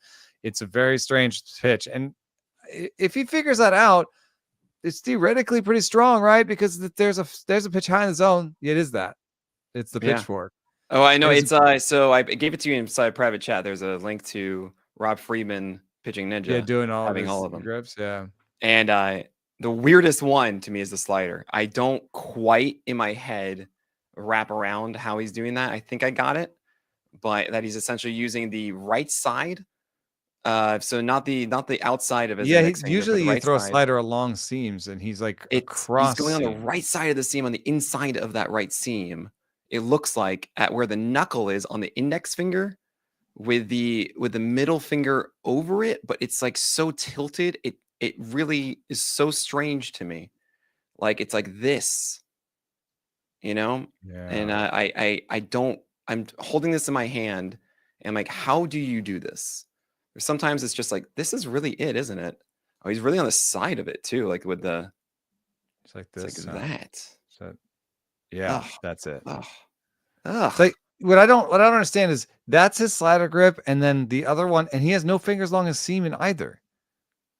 It's a very strange pitch. And if he figures that out, it's theoretically pretty strong, right? Because there's a pitch high in the zone. It is that. It's the pitchfork.
Oh, I know. It's so I gave it to you inside private chat. There's a link to Rob Friedman pitching ninja.
Yeah, doing all
of them.
Grips, yeah.
And the weirdest one to me is the slider. I don't quite in my head wrap around how he's doing that. I think I got it, but that he's essentially using the right side. So not the outside of his.
Yeah, usually you throw a slider along seams, and he's like across.
He's going on the right side of the seam, on the inside of that right seam. It looks like at where the knuckle is on the index finger, with the middle finger over it, but it's like so tilted. It really is so strange to me. Like it's like this, Yeah. And I'm holding this in my hand, and I'm like, how do you do this? Or sometimes it's just like, this is really it, isn't it? Oh, he's really on the side of it too, like with the.
It's like this.
It's like that.
So, yeah, that's it.
It's
like what I don't understand is that's his slider grip, and then the other one, and he has no fingers long as seam in either.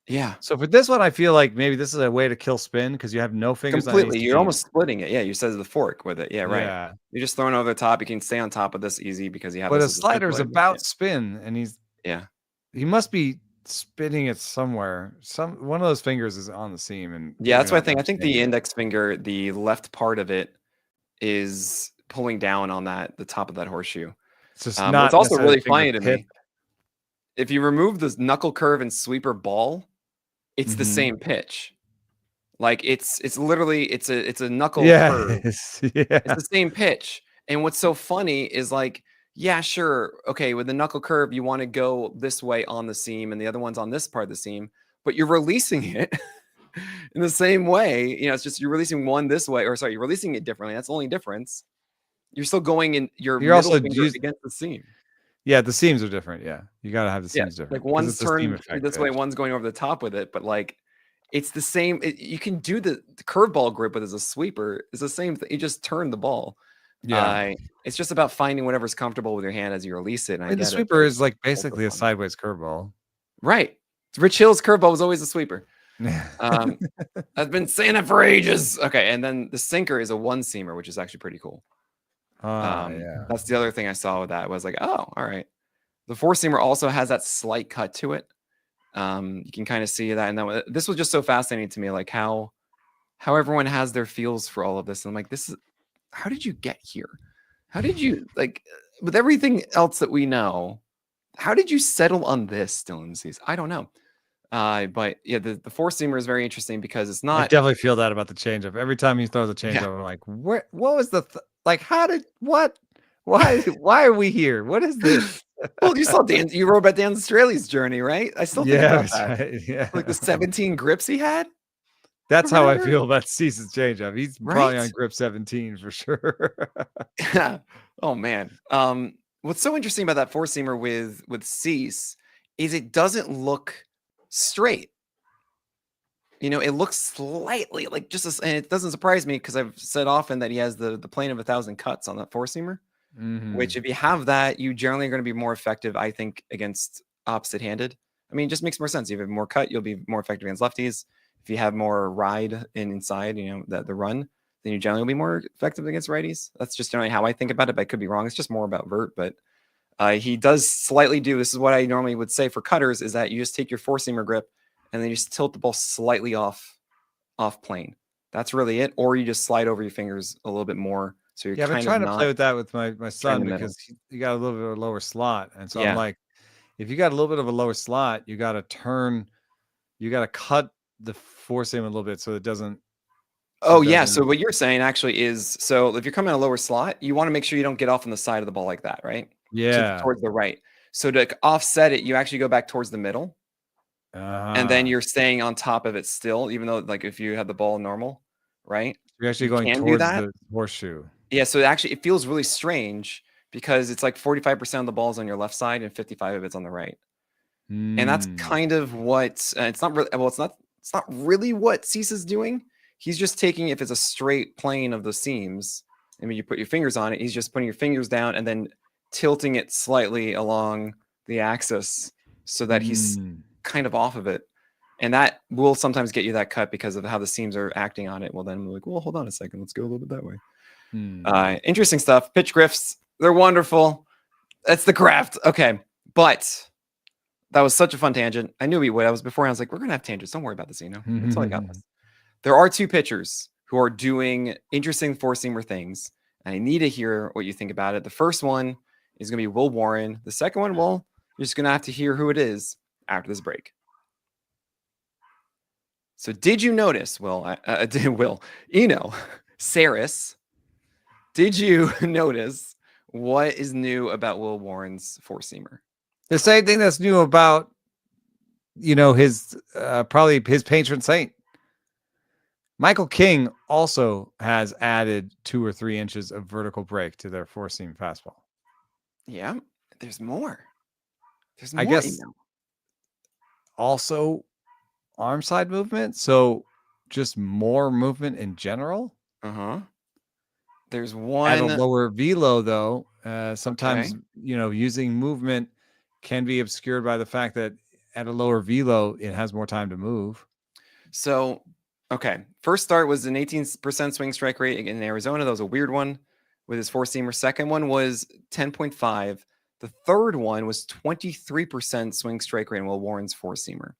Yeah.
So for this one, I feel like maybe this is a way to kill spin because you have no fingers.
Completely. You're almost splitting it. Yeah. You said the fork with it. Yeah. Right.
Yeah.
You're just throwing over the top. You can stay on top of this easy because you have.
But a slider is about spin, and he must be spinning it somewhere. One of those fingers is on the seam, and
that's what I think. I think the index finger, the left part of it, is pulling down on the top of that horseshoe.
It's just not.
It's also really funny to me. If you remove the knuckle curve and sweeper ball, it's the same pitch. Like it's literally it's a knuckle curve. It's the same pitch. And what's so funny is like, yeah, sure, okay, with the knuckle curve, you want to go this way on the seam, and the other one's on this part of the seam, but you're releasing it in the same way. It's just you're releasing one this way, or sorry, you're releasing it differently. That's the only difference. You're still going in your middle
also
finger against the seam.
Yeah, the seams are different. Yeah, you got to have the seams different.
Like one's turned this way, one's going over the top with it, but like It's the same. You can do the curveball grip, but as a sweeper, it's the same thing. You just turn the ball.
Yeah.
It's just about finding whatever's comfortable with your hand as you release it. And
I
I
mean, the
get it,
sweeper
but
is like
it's also
basically a
fun.
sideways curveball.
Right. Rich Hill's curveball was always a sweeper. I've been saying it for ages. Okay, and then the sinker is a one seamer, which is actually pretty cool.
Yeah.
That's the other thing I saw with that was like, oh, all right. The four seamer also has that slight cut to it. You can kind of see that, and then this was just so fascinating to me, like how everyone has their feels for all of this. And I'm like, this is how did you get here? How did you like with everything else that we know? How did you settle on this, Dylan Cease? I don't know. But yeah, the four seamer is very interesting because it's
I
not.
definitely feel that about the changeup. Every time he throws a changeup,
Yeah.
I'm like, what was the like? How did what? Why are we here? What is this?
Well, you saw Dan. You wrote about Dan Straley's journey, right? I still think about that.
Right. Yeah,
Like the 17 grips he had.
that's
Or
how I
whatever.
feel about Cease's changeup. He's probably on
Right?
grip 17 for sure.
Oh man. What's so interesting about that four seamer with Cease is it doesn't look straight. It looks slightly like and it doesn't surprise me because I've said often that he has the plane of 1,000 cuts on that four seamer. Which if you have that, you generally are going to be more effective, I think, against opposite-handed. I mean, it just makes more sense. If you have more cut, you'll be more effective against lefties. If you have more ride inside, the run, then you generally will be more effective against righties. That's just generally how I think about it, but I could be wrong. It's just more about vert, but he does slightly do, this is what I normally would say for cutters, is that you just take your four-seamer grip and then you just tilt the ball slightly off plane. That's really it. Or you just slide over your fingers a little bit more. So you're
Yeah, I've been
kind of
trying to
not
play with that with my son
the middle.
because he got a little bit of a lower slot. And so I'm
Yeah.
like, if you got a little bit of a lower slot, you got to cut the four seam a little bit so it doesn't.
Oh, yeah. So what you're saying actually is, so if you're coming in a lower slot, you want to make sure you don't get off on the side of the ball like that, right?
Yeah.
Towards the right. So to offset it, you actually go back towards the middle. And then you're staying on top of it still, even though like if you have the ball normal, right?
You're actually
You
going
can do
towards
that.
the horseshoe.
Yeah. So it feels really strange because it's like 45% of the ball is on your left side and 55 of it's on the right. And that's kind of what it's not really. Well, it's not really what Cease is doing. He's just taking, if it's a straight plane of the seams, I mean, you put your fingers on it. He's just putting your fingers down and then tilting it slightly along the axis so that he's kind of off of it. And that will sometimes get you that cut because of how the seams are acting on it. Well, then we're like, well, hold on a second. Let's go a little bit that way. Interesting stuff. Pitch griffs. They're wonderful. That's the craft. Okay. But that was such a fun tangent. I knew we would. I was like, we're going to have tangents. Don't worry about this, That's all I got this. There are two pitchers who are doing interesting four-seamer things. And I need to hear what you think about it. The first one is going to be Will Warren. The second one, well, you're just going to have to hear who it is after this break. So did you notice, Saris, did you notice what is new about Will Warren's four-seamer?
The same thing that's new about, his probably his patron saint. Michael King also has added 2 or 3 inches of vertical break to their four-seam fastball.
Yeah, there's more.
I guess also arm side movement. So just more movement in general.
There's one
at a lower velo though. Sometimes, using movement can be obscured by the fact that at a lower velo, it has more time to move.
So, okay. First start was an 18% swing strike rate in Arizona. That was a weird one with his four-seamer. Second one was 10.5. The third one was 23% swing strike rate in Will Warren's four-seamer.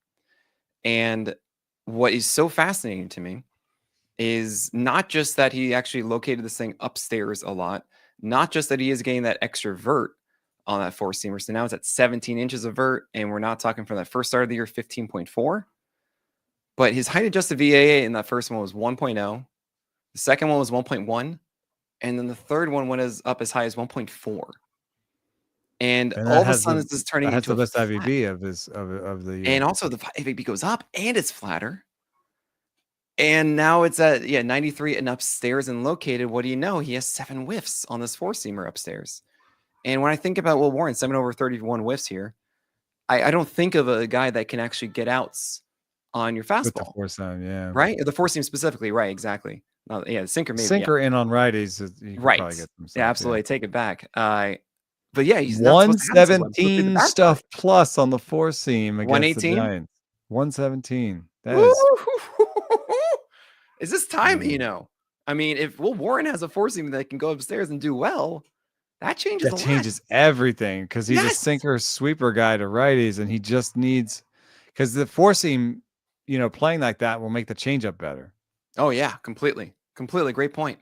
And what is so fascinating to me is not just that he actually located this thing upstairs a lot, not just that he is getting that extra vert on that four-seamer. So now it's at 17 inches of vert, and we're not talking from that first start of the year, 15.4. But his height adjusted VAA in that first one was 1.0. The second one was 1.1. And then the third one went up as high as 1.4. And all of a sudden, this is turning into
the best IVB of the year.
And also the IVB goes up and it's flatter. And now it's at 93 and upstairs and located. What do you know? He has 7 whiffs on this four-seamer upstairs. And when I think about Will Warren, 7 over 31 whiffs here, I don't think of a guy that can actually get outs on your
with the
fastball,
four seam, yeah.
right? Or the four seam specifically, right? Exactly. Yeah, the sinker maybe. Yeah.
Sinker in on righties, you could
Right.
probably get some
Yeah,
stuff. Yeah.
absolutely. Take it back. But yeah, he's not supposed to have this as well. He's supposed to be the
117
bad side.
stuff plus on the four seam against the
118.
Giants. 117. That
Woo!
is,
Is this time?
yeah.
I mean, if Will Warren has a four seam that can go upstairs and do well, that changes
That
a lot.
changes everything because he's a
Yes.
sinker sweeper guy to righties, and he just needs because the four seam, playing like that will make the changeup better.
Oh yeah, completely. Completely. Great point.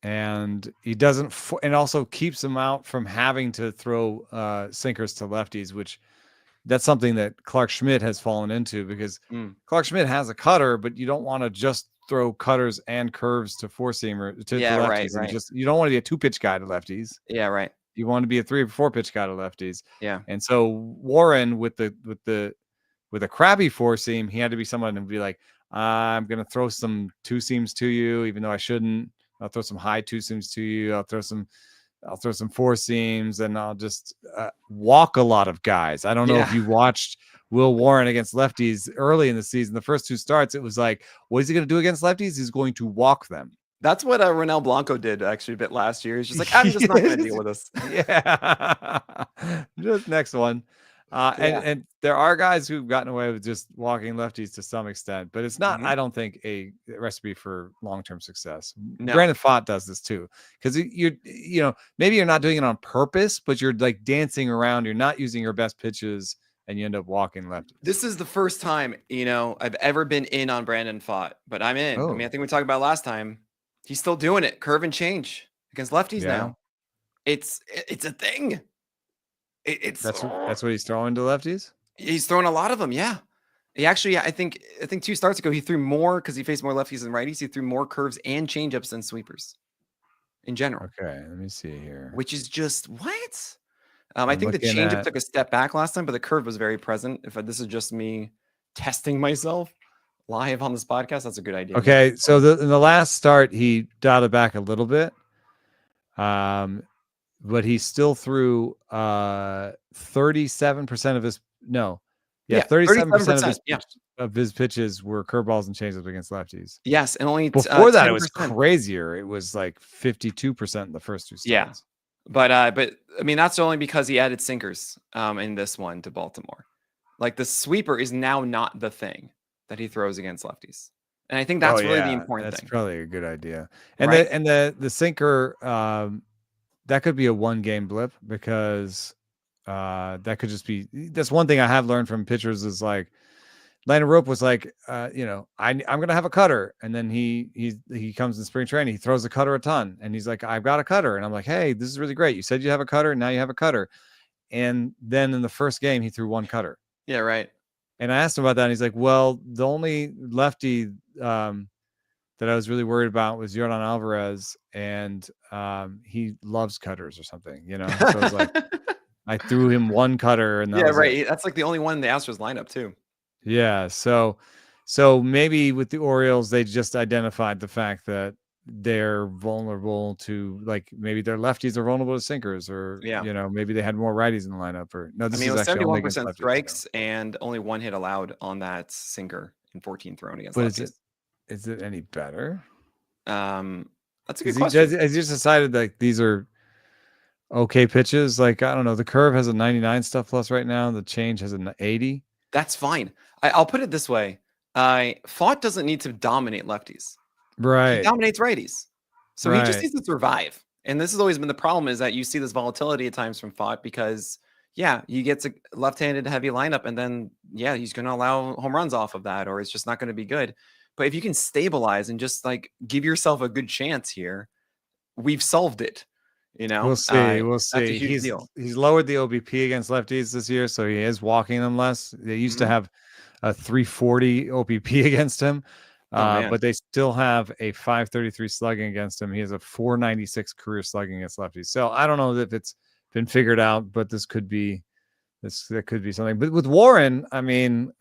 And he doesn't, and also keeps him out from having to throw sinkers to lefties, which that's something that Clark Schmidt has fallen into because Clark Schmidt has a cutter, but you don't want to just throw cutters and curves to four seamer to lefties.
Right.
And you don't want to be a 2-pitch guy to lefties.
Yeah, right.
You want to be a 3 or 4 pitch guy to lefties.
Yeah.
And so Warren with a crappy four seam, he had to be someone to be like, I'm going to throw some two seams to you, even though I shouldn't. I'll throw some high two seams to you. I'll throw some four seams, and I'll just walk a lot of guys. I don't know if you watched Will Warren against lefties early in the season. The first 2 starts, it was like, what is he going to do against lefties? He's going to walk them.
That's what Ronel Blanco did actually a bit last year. He's just like, I'm just not going to deal with this.
Yeah. Just next one. And there are guys who've gotten away with just walking lefties to some extent, but it's not, I don't think, a recipe for long-term success. No. Brandon Pfaadt does this too, because maybe you're not doing it on purpose, but you're like dancing around. You're not using your best pitches, and you end up walking lefties.
This is the first time I've ever been in on Brandon Pfaadt, but I'm in. I mean, I think we talked about last time. He's still doing it, curve and change against lefties now. It's a thing.
That's what he's throwing to lefties.
He's throwing a lot of them. Yeah, he actually, I think 2 starts ago he threw more because he faced more lefties than righties. He threw more curves and changeups than sweepers in general.
Okay, let me see here.
Which is just what? I think the changeup took a step back last time, but the curve was very present. If this is just me testing myself live on this podcast, that's a good idea.
Okay, so in the last start he dialed it back a little bit. But he still threw 37% of his 37% of his pitches were curveballs and changeups against lefties.
Yes, and only
before that 10%. It was crazier. It was like 52% in the first 2 starts.
Yeah, but I mean that's only because he added sinkers in this one to Baltimore. Like the sweeper is now not the thing that he throws against lefties, and I think that's really the important thing.
That's probably a good idea. And the sinker. That could be a 1-game blip because that could just be. That's one thing I have learned from pitchers is like Landon Rope was like, I'm going to have a cutter, and then he comes in spring training, he throws the cutter a ton, and he's like, I've got a cutter, and I'm like, hey, this is really great. You said you have a cutter, now you have a cutter, and then in the first game he threw 1 cutter.
Yeah, right.
And I asked him about that, and he's like, well, the only lefty that I was really worried about was Yordan Alvarez, and he loves cutters or something, So I was like, I threw him 1 cutter, and that was
right.
it.
That's like the only one in the Astros lineup too.
Yeah, so maybe with the Orioles, they just identified the fact that they're vulnerable to, like, maybe their lefties are vulnerable to sinkers, or maybe they had more righties in the lineup, or no. This is actually
71% strikes and only 1 hit allowed on that sinker in 14 thrown against lefties.
Is it any better?
That's a good question.
Has he just decided like these are okay pitches? Like, I don't know. The curve has a 99 stuff plus right now. The change has an 80.
That's fine. I'll put it this way. Pfaadt doesn't need to dominate lefties.
Right.
He dominates righties. So he just needs to survive. And this has always been the problem, is that you see this volatility at times from Pfaadt because, you get a left-handed heavy lineup, and then, he's going to allow home runs off of that, or it's just not going to be good. But if you can stabilize and just like give yourself a good chance here, we've solved it.
We'll see. He's lowered the OBP against lefties this year, so he is walking them less. They used to have a 340 OBP against him, but they still have a 533 slugging against him. He has a 496 career slugging against lefties. So I don't know if it's been figured out, but that could be something. But with Warren, I mean.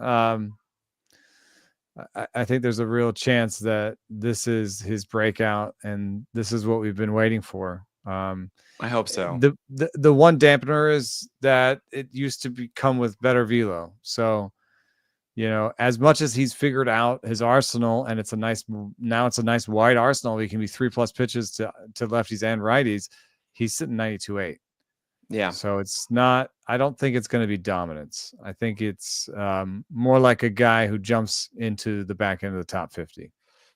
I think there's a real chance that this is his breakout, and this is what we've been waiting for.
I hope so.
The one dampener is that it used to come with better velo. So you know, as much as he's figured out his arsenal, and it's a nice wide arsenal. He can be 3+ pitches to lefties and righties. He's sitting 92.8.
Yeah.
So it's not. I don't think it's going to be dominance. I think it's more like a guy who jumps into the back end of the top 50.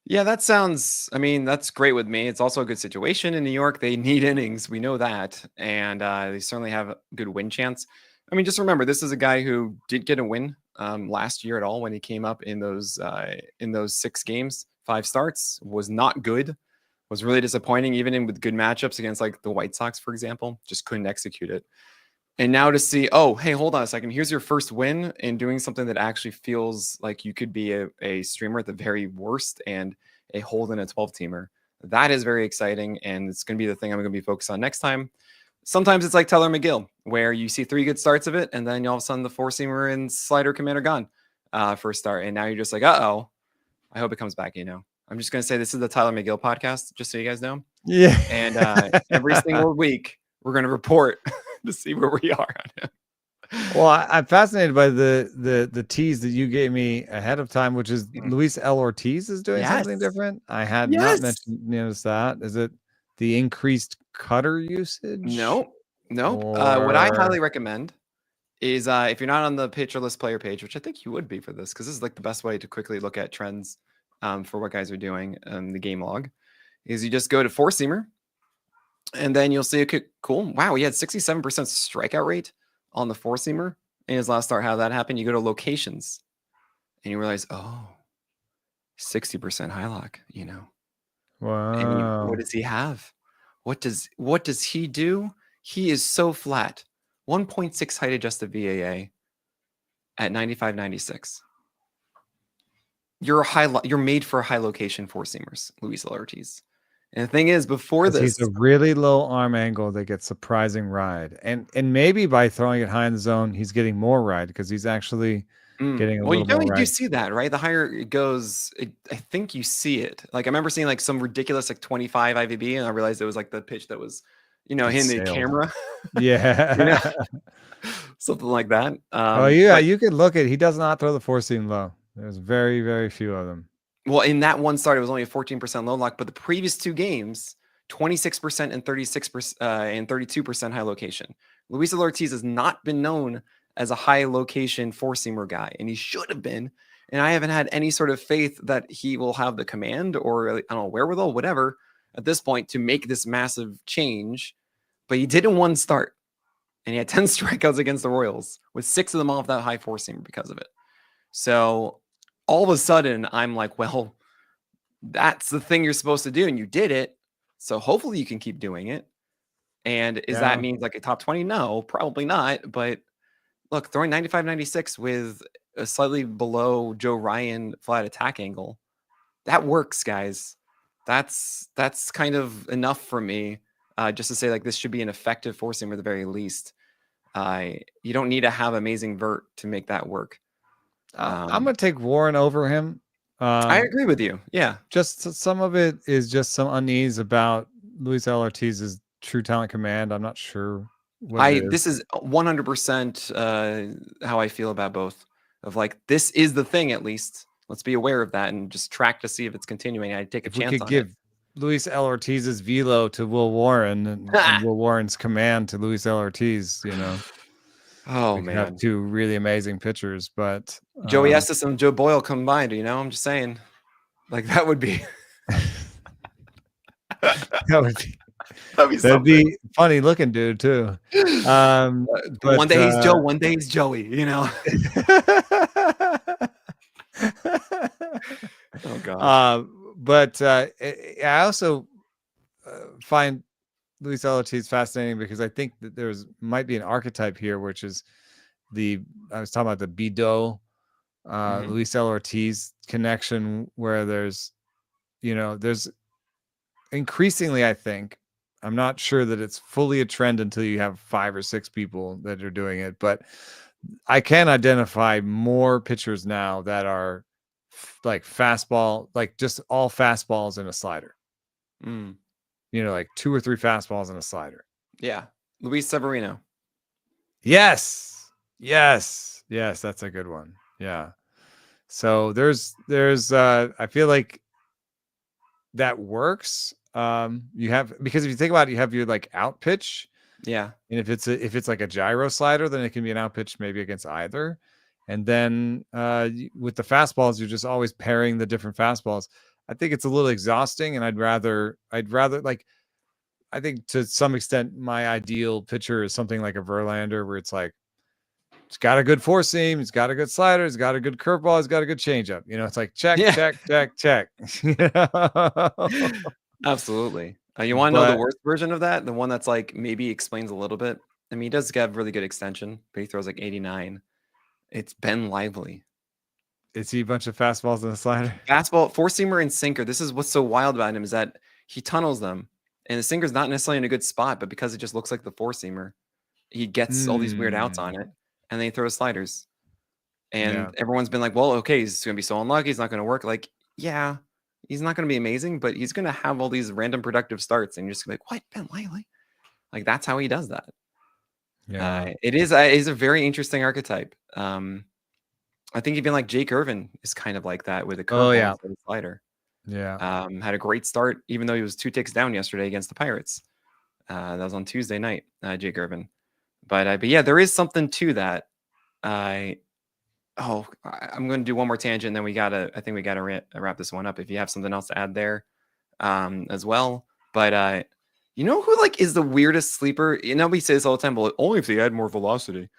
Yeah, that sounds, I mean, that's great with me. It's also a good situation in New York. They need innings. We know that. And they certainly have a good win chance. I mean, just remember, this is a guy who did get a win last year at all when he came up in those 6 games, 5 starts, was not good, was really disappointing, even in with good matchups against like the White Sox, for example, just couldn't execute it. And now to see, oh, hey, hold on a second. Here's your first win in doing something that actually feels like you could be a streamer at the very worst and a hold in a 12-teamer. That is very exciting, and it's going to be the thing I'm going to be focused on next time. Sometimes it's like Tyler McGill, where you see 3 good starts of it, and then all of a sudden the 4-seamer and slider command are gone for a start. And now you're just like, uh-oh, I hope it comes back, you know. I'm just going to say this is the Tyler McGill podcast, just so you guys know.
Yeah.
And every single week, we're going to report to see where we are on him.
Well, I'm fascinated by the tease that you gave me ahead of time, which is Luis L. Ortiz is doing something different. I had not noticed that. Is it the increased cutter usage?
Nope. What I highly recommend is if you're not on the Pitcher List player page, which I think you would be for this, because this is like the best way to quickly look at trends for what guys are doing in the game log, is you just go to 4-seamer, and then you'll see, okay, cool. Wow, he had 67% strikeout rate on the 4-seamer in his last start. How did that happen? You go to locations, and you realize, oh, 60% high lock, you know.
Wow.
And what does he have? What does he do? He is so flat. 1.6 height adjusted VAA at 95.96. You're made for high location 4-seamers, Luis Ortiz. And the thing is, before this,
he's a really low arm angle that gets surprising ride, and maybe by throwing it high in the zone, he's getting more ride because he's actually getting a little more.
Well, you do see that, right? The higher it goes, I think you see it. Like I remember seeing like some ridiculous like 25 IVB, and I realized it was like the pitch that was, you know, hitting the camera.
Yeah,
you know? Something like that.
Oh yeah, you can look at. He does not throw the 4-seam low. There's very, very few of them.
Well, in that one start, it was only a 14% low lock, but the previous 2 games, 26% and 36% and 32% high location. Luis Ortiz has not been known as a high location 4-seamer guy, and he should have been. And I haven't had any sort of faith that he will have the command or I don't know, wherewithal, whatever, at this point to make this massive change. But he did in one start, and he had 10 strikeouts against the Royals, with 6 of them off that high 4-seamer because of it. So all of a sudden, I'm like, well, that's the thing you're supposed to do, and you did it. So hopefully you can keep doing it. And that means like a top 20? No, probably not. But look, throwing 95, 96 with a slightly below Joe Ryan flat attack angle, that works, guys. That's kind of enough for me just to say like this should be an effective 4-seamer at the very least. You don't need to have amazing vert to make that work.
I'm going to take Warren over him.
I agree with you. Yeah.
Just some of it is just some unease about Luis L. Ortiz's true talent command. I'm not sure
this is 100% how I feel about both. Of like, this is the thing, at least. Let's be aware of that and just track to see if it's continuing. I'd take a chance on it. We could give
Luis L. Ortiz's velo to Will Warren and Will Warren's command to Luis L. Ortiz, you know.
Oh, man.
Have 2 really amazing pitchers, but
Joey Estes and Joe Boyle combined, you know, I'm just saying. Like, that would be
that'd be funny looking dude too.
But one day he's Joe, one day he's Joey, you know. Oh god.
But I also find Luis L. Ortiz fascinating because I think that might be an archetype here, which is I was talking about the Bido Luis L. Ortiz connection, where there's increasingly, I think, I'm not sure that it's fully a trend until you have 5 or 6 people that are doing it, but I can identify more pitchers now that are like fastball, like just all fastballs and a slider. You know, like 2 or 3 fastballs and a slider.
Yeah. Luis Severino.
Yes, that's a good one. Yeah. So there's I feel like that works. You have, because if you think about it, you have your like out pitch,
Yeah.
and if it's like a gyro slider, then it can be an out pitch maybe against either. And then with the fastballs, you're just always pairing the different fastballs. I think it's a little exhausting, and I'd rather like, I think to some extent my ideal pitcher is something like a Verlander, where it's like it's got a good four seam, it's got a good slider, it's got a good curveball, it's got a good changeup. You know, it's like check,
Yeah.
check, check, check. You know?
Absolutely. You want to know the
But
worst version of that? The one that's like maybe explains a little bit. I mean, he does have really good extension, but he throws like 89. It's Ben Lively.
is he a bunch of fastballs and a slider?
Fastball, four seamer, and sinker. This is what's so wild about him is that he tunnels them, and the sinker's not necessarily in a good spot, but because it just looks like the four seamer, he gets all these weird outs on it, and then he throws sliders.
Yeah.
And everyone's been like, "Well, okay, he's going to be so unlucky. He's not going to work." Like, yeah, he's not going to be amazing, but he's going to have all these random productive starts, and you're just like, "What, Ben Lively?" Like that's how he does that.
Yeah.
It is a very interesting archetype. I think even like Jake Irvin is kind of like that with a
Oh
curveball
yeah.
instead of slider.
Yeah.
Had a great start, even though he was 2 ticks down yesterday against the Pirates. That was on Tuesday night, Jake Irvin. But yeah, there is something to that. I'm going to do one more tangent, and then I think we gotta wrap this one up. If you have something else to add there, as well. But you know who like is the weirdest sleeper? You know, we say this all the time, but only if they add more velocity.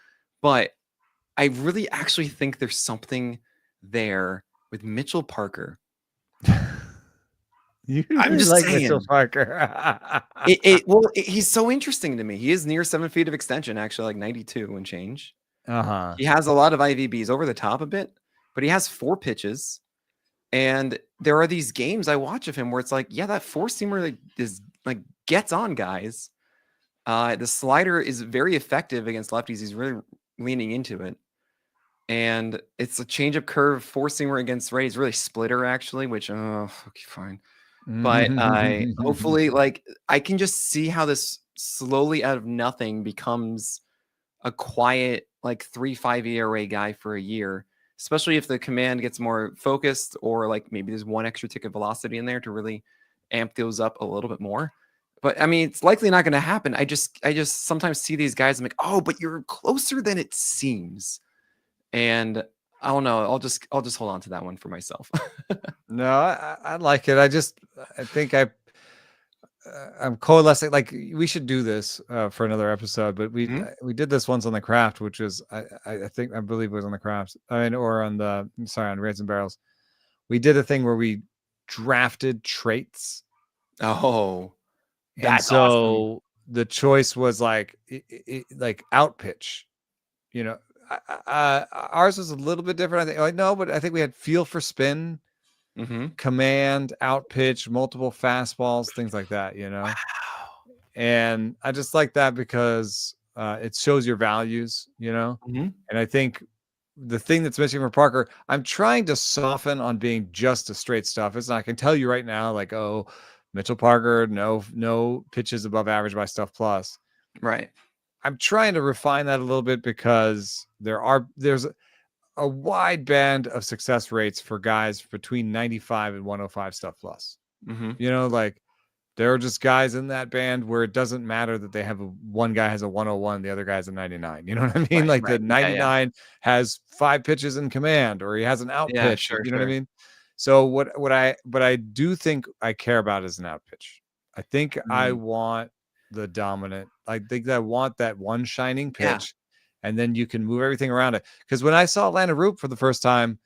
But I really actually think there's something there with Mitchell Parker.
You
I'm
really
just
like Mitchell
saying.
Parker.
He's so interesting to me. He is near 7 feet of extension, actually, like 92 and change.
Uh-huh.
He has a lot of IVBs over the top a bit, but he has 4 pitches. And there are these games I watch of him where it's like, yeah, that four seamer like, is like gets on guys. The slider is very effective against lefties. He's really leaning into it. And it's a changeup curve four seamer against righties, really splitter actually, which okay, fine. But I hopefully like I can just see how this slowly out of nothing becomes a quiet like 3.5 ERA guy for a year, especially if the command gets more focused or like maybe there's one extra tick of velocity in there to really amp those up a little bit more. But I mean, it's likely not going to happen. I just sometimes see these guys. I'm like, oh, but you're closer than it seems. And I don't know. I'll just hold on to that one for myself.
No, I like it. I think I'm coalescing. Like we should do this for another episode, but
Mhm.
we did this once on the craft, which was I believe it was on the crafts. I mean, or on on Raids and Barrels. We did a thing where we drafted traits,
Oh,
and
that's awesome.
so the choice was like like out pitch. You know, ours was a little bit different. I think. Like, no, but I think we had feel for spin,
Mm-hmm.
command, out pitch, multiple fastballs, things like that. You know,
Wow.
and I just like that because it shows your values. You know,
Mm-hmm.
and I think the thing that's missing from Parker, I'm trying to soften on being just a straight stuff. It's not. I can tell you right now, like, oh, Mitchell Parker, no pitches above average by stuff plus.
Right.
I'm trying to refine that a little bit because there's a wide band of success rates for guys between 95 and 105 stuff plus.
Mm-hmm.
You know, like there are just guys in that band where it doesn't matter that they have one guy has a 101, the other guy's a 99. You know what I mean?
Right.
Like the
Right. Yeah. Yeah.
99 has 5 pitches in command, or he has an out
Yeah.
pitch.
Sure.
You know what I
Sure.
mean? So but I do think I care about is an out pitch. I think I
Mm.
want the dominant. I think that I want that one shining
Yeah.
pitch, and then you can move everything around it. Because when I saw Atlanta Roop for the first time,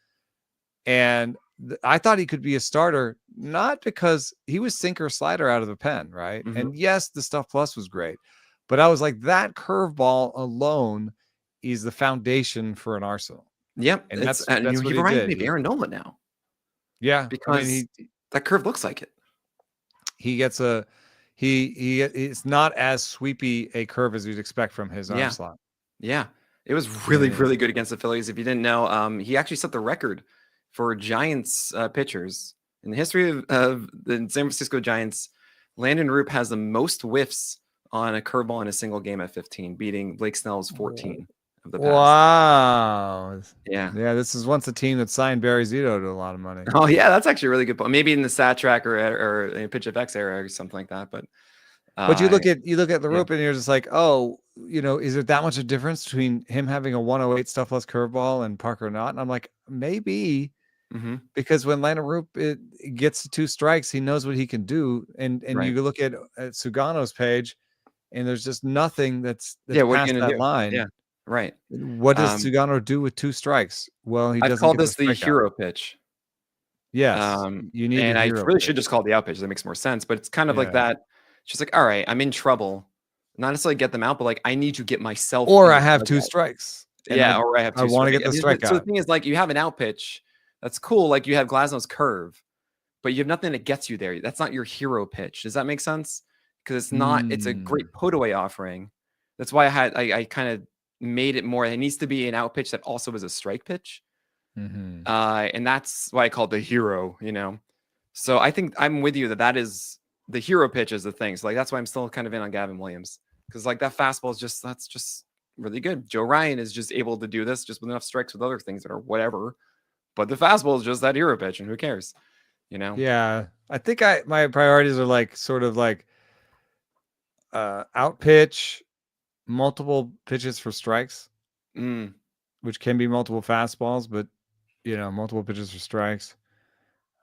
and I thought he could be a starter, not because he was sinker slider out of the pen, right?
Mm-hmm.
And yes, the stuff plus was great, but I was like, that curveball alone is the foundation for an arsenal,
Yep.
and
It's and
that's
he
what he
reminds
did.
me of Aaron Nola now
Yeah, I mean,
because that curve looks like it.
he gets a it's not as sweepy a curve as you'd expect from his arm
Yeah.
slot.
Yeah. It was really,
Yeah.
really good against the Phillies. If you didn't know, he actually set the record for Giants pitchers in the history of the San Francisco Giants. Landon Roop has the most whiffs on a curveball in a single game at 15, beating Blake Snell's 14. of the past.
Wow.
Yeah.
Yeah, this is once a team that signed Barry Zito to a lot of money.
Oh yeah, that's actually a really good point. Maybe in the Stat Track or Pitch FX era or something like that. But
But you
uh,
look at the
yeah.
rope and you're just like, oh, is there that much of difference between him having a 108 stuff less curveball and Parker not? And I'm like, maybe,
Mm-hmm.
because when Lana Roop it gets to 2 strikes, he knows what he can do. And
Right.
you look at Sugano's page, and there's just nothing that's
Yeah. What are you
past
gonna
that
do? Yeah.
line.
Right.
What does
Um,
Sugano do with 2 strikes? Well, he
I've
doesn't
called
get the
this the
strikeout.
hero pitch.
Yes, you need a
And I
hero
really should
pitch.
just call it the out pitch. That makes more sense. But it's kind of like
Yeah.
that. It's just like, all right, I'm in trouble. Not necessarily get them out, but like I need to get myself
Or
in
I
the
have 2
dugout.
strikes, and
Yeah, or I have
I
two
wanna
strikes.
get the
So the
strikeout.
thing is, like, you have an out pitch. That's cool. Like you have Glasnow's curve, but you have nothing that gets you there. That's not your hero pitch. Does that make sense? Because it's not. It's a great
Mm.
put away offering. That's why I kind of made it more. It needs to be an out pitch that also is a strike pitch.
Mhm.
And that's why I called the hero. So I think I'm with you that is the hero pitch is the thing. So like that's why I'm still kind of in on Gavin Williams, because like that fastball is that's just really good. Joe Ryan is just able to do this just with enough strikes with other things that are whatever. But the fastball is just that hero pitch, and who cares?
Yeah, I think my priorities are like sort of like out pitch, multiple pitches for strikes,
Mm,
which can be multiple fastballs, but multiple pitches for strikes.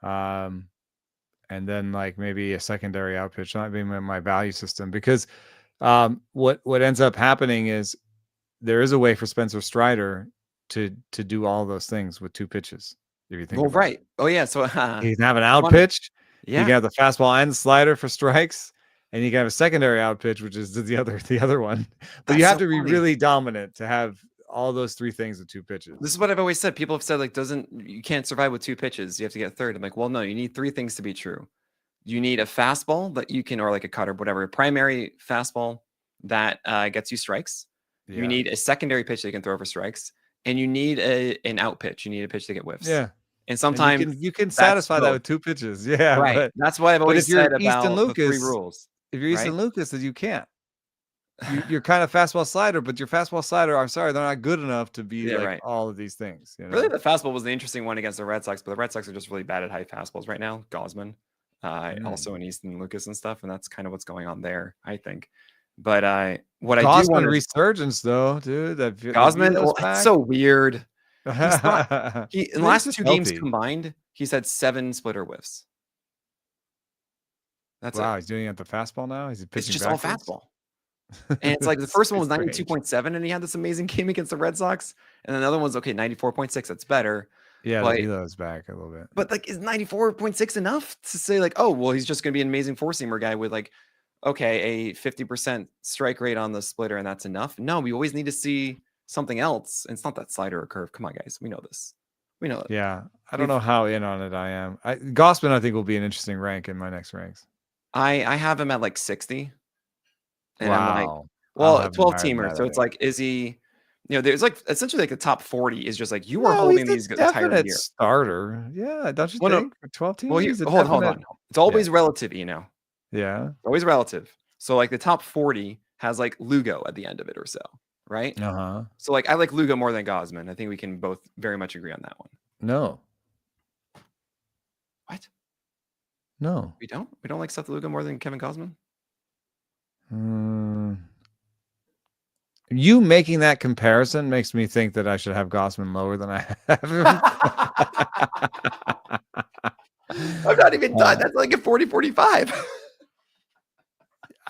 Um, and then like maybe a secondary out pitch, not being my value system, because what ends up happening is there is a way for Spencer Strider to do all those things with 2 pitches, if you think
well,
about it.
right. Oh yeah. So
He can have an
it's
out
funny.
pitch, he
Yeah,
can have the fastball and the slider for strikes, and you can have a secondary out pitch, which is the other one. But you
that's
have
so
to be
funny.
really dominant to have all those 3 things with 2
This
pitches.
is what I've always said. People have said like you can't survive with 2 pitches. You have to get a third. I'm like, well, no, you need 3 things to be true. You need a fastball that you can, or like a cutter, whatever, a primary fastball that gets you strikes. You
Yeah.
need a secondary pitch that you can throw for strikes, and you need an out pitch. You need a pitch to get whiffs.
Yeah.
And
And you
sometimes
can
that's
satisfy that
both.
with 2 pitches. Yeah,
Right. That's what I've
but
always
if you're
said
Easton
about the 3
Lucas,
rules,
then
right?
you can't. You're kind of fastball slider, but your fastball slider, I'm sorry, they're not good enough to be
Yeah,
like
right.
all of these things,
Really, the fastball was the interesting one against the Red Sox, but the Red Sox are just really bad at high fastballs right now. Gosman, also in Easton Lucas and stuff, and that's kind of what's going on there, I think. But what I do
Gosman
want to
resurgence though, dude. The
Gosman,
velo's
well, it's
back.
so weird. He's not. He in the
Maybe he's
last
just
2 games
healthy.
combined, he's had 7 splitter whiffs. That's it.
Wow, he's doing it at the fastball now. He's
It's
pitching
just all
backwards.
fastball. And it's like the first one
It's
was
strange.
92.7, and he had this amazing game against the Red Sox. And then the other one's okay, 94.6. That's better.
Yeah, the
But
velo's back a little bit.
like, is 94.6 enough to say like, oh, well, he's just going to be an amazing four seamer guy with like, okay, a 50% strike rate on the splitter, and that's enough? No, we always need to see something else. And it's not that slider or curve. Come on, guys, we know this. We know it.
Yeah, I don't know how in on it I am. Gosman, I think, will be an interesting rank in my next ranks.
I have him at like 60. And I'm like,
Wow, I'll
well, a
have him
12
higher than
teamer.
that,
So
I
it's
think.
like, is he, there's like essentially like the top 40 is just like you are
No, he's
holding
a
these the entire
definite
year.
starter. Yeah, don't you
Well, no,
think? For 12
well,
teamer, he's a
hold
definite.
on. It's always
Yeah.
relative,
Yeah.
always relative. So like the top 40 has like Lugo at the end of it or so, right?
Uh-huh.
So like I like Lugo more than Gosman. I think we can both very much agree on that one.
No.
What?
No.
We don't? We don't like Seth Lugo more than Kevin Gosman?
You making that comparison makes me think that I should have Gosman lower than I have him.
I'm not even done. That's like a 40-45.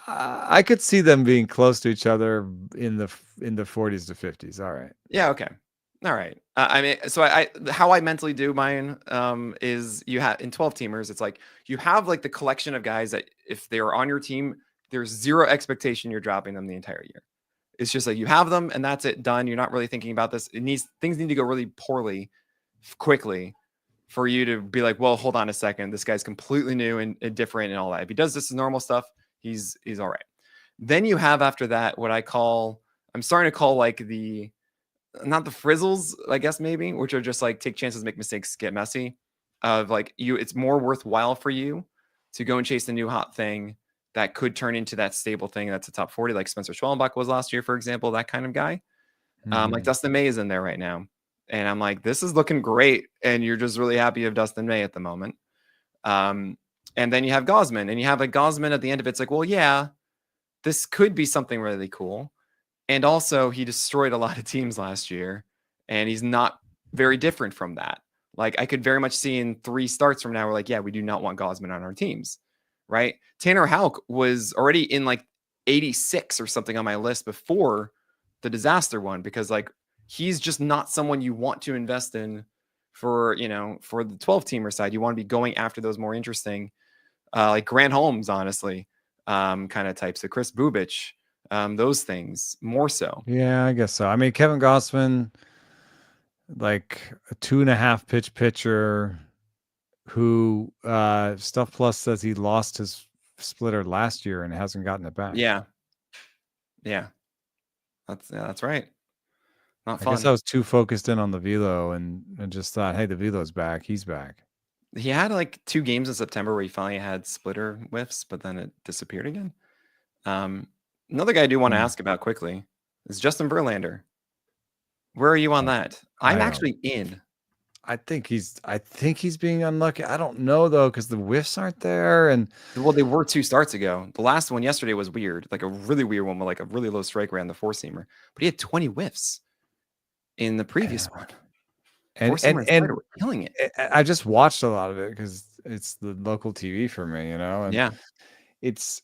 I could see them being close to each other in the 40s to 50s. All right.
Yeah. Okay. All right. I mean, so how I mentally do mine is you have in 12 teamers, it's like you have like the collection of guys that if they're on your team, there's zero expectation you're dropping them the entire year. It's just like you have them and that's it, done. You're not really thinking about this. Things need to go really poorly quickly for you to be like, well, hold on a second. This guy's completely new and different and all that. If he does this normal stuff, he's all right. Then you have after that what I'm starting to call like not the frizzles, I guess maybe, which are just like take chances, make mistakes, get messy. Of like it's more worthwhile for you to go and chase the new hot thing that could turn into that stable thing that's a top 40, like Spencer Schwellenbach was last year, for example, that kind of guy. Like Dustin May is in there right now. And I'm like, this is looking great. And you're just really happy of Dustin May at the moment. And then you have Gosman, and you have like Gosman at the end of it. It's like, well, yeah, this could be something really cool. And also, he destroyed a lot of teams last year, and he's not very different from that. Like, I could very much see in 3 starts from now, we're like, yeah, we do not want Gosman on our teams, right? Tanner Houck was already in like 86 or something on my list before the disaster one, because like he's just not someone you want to invest in for, for the 12-teamer side. You want to be going after those more interesting, like Grant Holmes, honestly, kind of types. So Chris Bubich, those things more so.
Yeah, I guess so. I mean, Kevin Gossman, like a 2.5 pitch pitcher who Stuff Plus says he lost his splitter last year and hasn't gotten it back.
Yeah. That's right. Not fun.
I guess I was too focused in on the velo and just thought, hey, the velo's back. He's back.
He had like 2 games in September where he finally had splitter whiffs, but then it disappeared again. Another guy I do want to ask about quickly is Justin Verlander. Where are you on that? I'm actually in.
I think he's being unlucky. I don't know though, because the whiffs aren't there. And
well, they were 2 starts ago. The last one yesterday was weird, like a really weird one with like a really low strike rate on the 4-seamer. But he had 20 whiffs in the previous one.
And
were killing it.
I just watched a lot of it because it's the local TV for me, And
yeah,
it's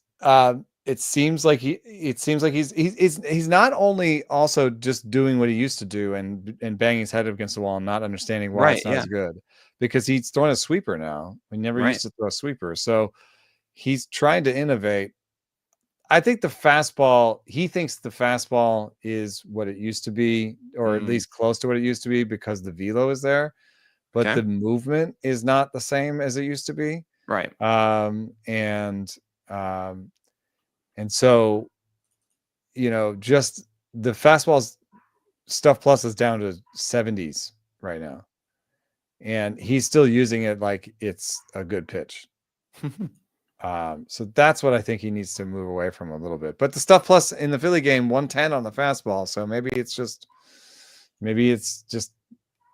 it seems like he's not only also just doing what he used to do and banging his head against the wall and not understanding why it's not as good, because he's throwing a sweeper now. He never used to throw a sweeper, so he's trying to innovate. I think the fastball, he thinks the fastball is what it used to be, or at least close to what it used to be, because the velo is there, but the movement is not the same as it used to be.
Right.
And so, just the fastball's Stuff Plus is down to 70s right now. And he's still using it like it's a good pitch. So that's what I think he needs to move away from a little bit. But the Stuff Plus in the Philly game, 110 on the fastball. So maybe it's just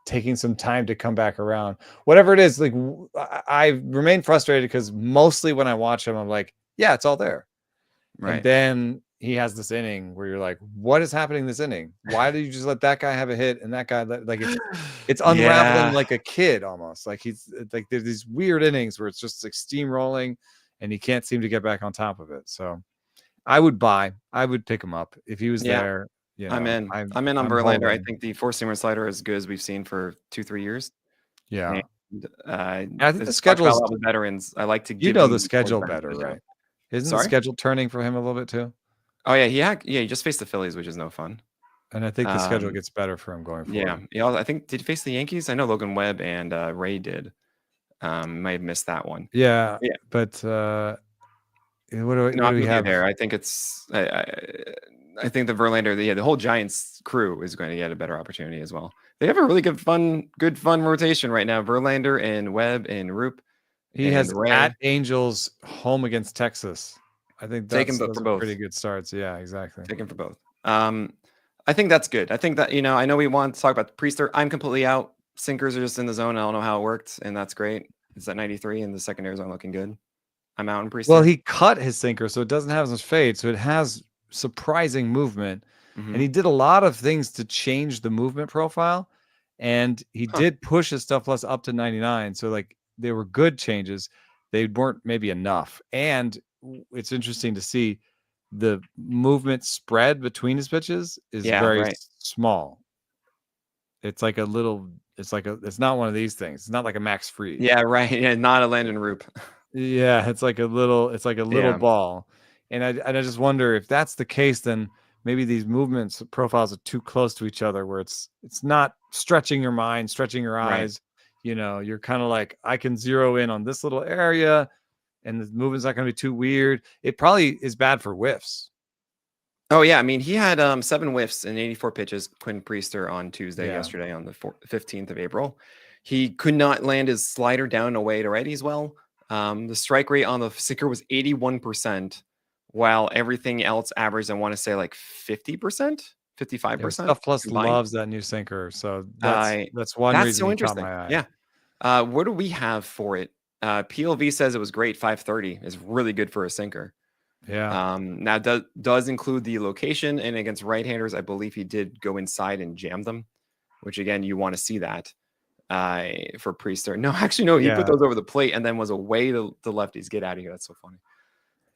taking some time to come back around. Whatever it is, like I remain frustrated because mostly when I watch him, I'm like, yeah, it's all there. Right. And then he has this inning where you're like, what is happening this inning? Why did you just let that guy have a hit and that guy like it's unraveling like a kid almost. Like he's like there's these weird innings where it's just like steamrolling and he can't seem to get back on top of it. So I would pick him up if he was there.
I'm in on Verlander. I think the 4-seamer slider is as good as we've seen for 2-3 years.
Yeah.
And,
I think the schedule is
the veterans. I like to
give the schedule better, right? Isn't the schedule turning for him a little bit too?
Oh yeah, he just faced the Phillies, which is no fun.
And I think the schedule gets better for him going forward.
Yeah. I think did he face the Yankees? I know Logan Webb and Ray did. Might have missed that one.
Yeah. But what do we have
there? I think it's I think the Verlander, the whole Giants crew is going to get a better opportunity as well. They have a really good fun rotation right now. Verlander and Webb and Roop.
He has Ray. At Angels, home against Texas. I think that's
for both.
Pretty good starts. Yeah, exactly.
Take him for both. I think that's good. I think that, I know we want to talk about Priester. I'm completely out. Sinkers are just in the zone. I don't know how it worked, and that's great. It's at 93, and the secondaries aren't looking good. I'm out in Priester.
Well, he cut his sinker, so it doesn't have as much fade, so it has surprising movement. And he did a lot of things to change the movement profile, and he did push his Stuff Plus up to 99. So like they were good changes. They weren't maybe enough. And it's interesting to see the movement spread between his pitches is very small. It's like it's not one of these things. It's not like a Max Fried.
Yeah, right. Yeah, not a Landon Roop.
Yeah, it's like a little ball. And I just wonder if that's the case, then maybe these movements profiles are too close to each other where it's not stretching your mind, stretching your eyes. You're kind of like, I can zero in on this little area and the movement's not going to be too weird. It probably is bad for whiffs.
Oh yeah, I mean, he had 7 whiffs in 84 pitches. Quinn Priester on Tuesday, yesterday on the 15th of April. He could not land his slider down and away to righties well. The strike rate on the sinker was 81%, while everything else averaged, I want to say, like 50%. 55%
Stuff Plus
combined.
loves that new sinker, so
Uh,
that's one
that's
reason
so
he caught
interesting.
my eye.
Yeah. What do we have for it? PLV says it was great. 530 is really good for a sinker.
Yeah.
Now does include the location, and against right-handers, I believe he did go inside and jam them, which again, you want to see that for Priester. No, actually, no, he put
Yeah.
those over the plate and then was away to the lefties. Get out of here. That's so funny.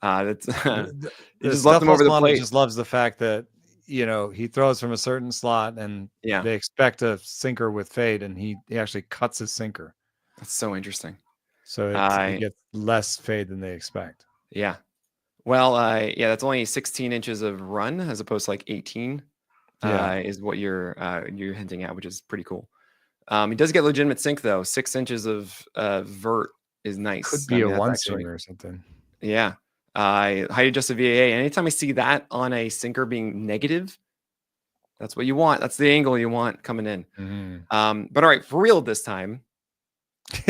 That's he
The
just left
Stuff
them over
Plus
the
model
plate.
just loves the fact that, he throws from a certain slot and
Yeah,
they expect a sinker with fade, and he actually cuts his sinker.
that's so interesting.
So it gets less fade than they expect.
Yeah. Well, yeah, that's only 16 inches of run as opposed to like 18.
Yeah.
Is what you're hinting at, which is pretty cool. He does get legitimate sink though. 6 inches of vert is nice.
Could
I
be a
mean, that's
one
actually
seamer or something.
yeah. Height adjusted VAA. Anytime I see that on a sinker being negative, that's what you want. That's the angle you want coming in.
Mhm.
But all right, for real this time.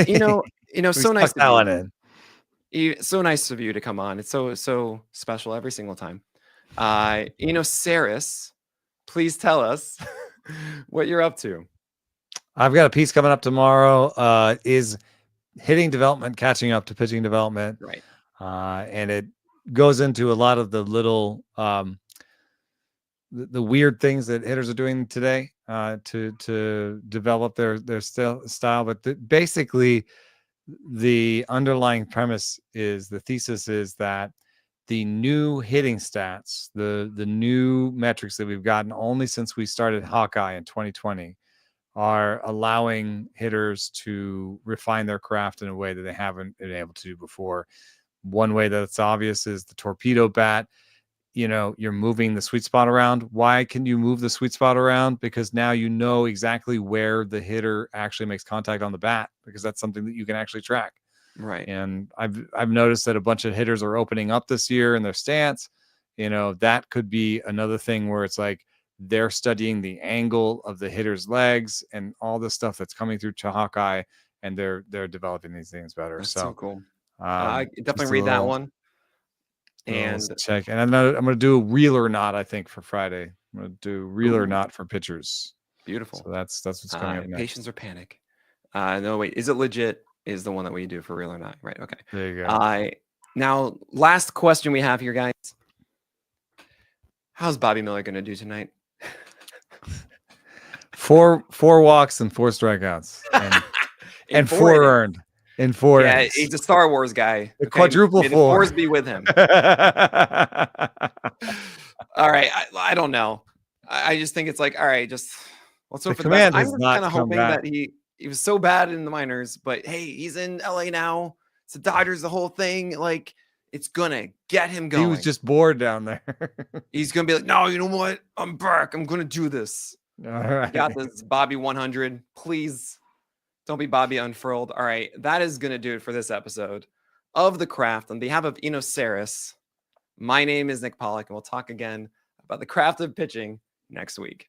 You know,
We
so nice
stuck
of
that
you.
one in.
So nice of you to come on. It's so special every single time. Saris, please tell us what you're up to.
I've got a piece coming up tomorrow. Is hitting development catching up to pitching development?
Right.
And it goes into a lot of the little the weird things that hitters are doing today to develop their style. But basically, the underlying premise is the thesis is that the new hitting stats, the new metrics that we've gotten only since we started Hawkeye in 2020, are allowing hitters to refine their craft in a way that they haven't been able to do before. One way that's obvious is the torpedo bat. You're moving the sweet spot around. Why can you move the sweet spot around? Because now you know exactly where the hitter actually makes contact on the bat, because that's something that you can actually track.
Right.
And I've noticed that a bunch of hitters are opening up this year in their stance. That could be another thing where it's like they're studying the angle of the hitter's legs and all the stuff that's coming through Hawkeye, and they're developing these things better.
That's so cool.
I
Definitely read that one.
And
And
check. And I'm going to do real or not, I think, for Friday. I'm going to do real or not for pitchers.
Beautiful.
So that's what's coming up next.
Patience or panic. No, wait. Is it legit? Is the one that we do for real or not? Right. Okay.
There you go.
Now, last question we have here, guys. How's Bobby Miller going to do tonight?
Four walks and 4 strikeouts, and 4 earned. In 4 innings.
He's a Star Wars guy.
The quadruple
May the
4.
Force be with him. All right. I don't know. I just think it's like, all right, just let's hope for the best. I'm kind of hoping that he was so bad in the minors, but hey, he's in LA now. It's the Dodgers, the whole thing. Like, it's gonna get him going.
He was just bored down there.
He's gonna be like, no, you know what? I'm back. I'm gonna do this.
All right.
Got this, Bobby 100. Please don't be Bobby unfurled. All right, that is gonna do it for this episode of The Craft. On behalf of Saris, my name is Nick Pollack, and we'll talk again about the craft of pitching next week.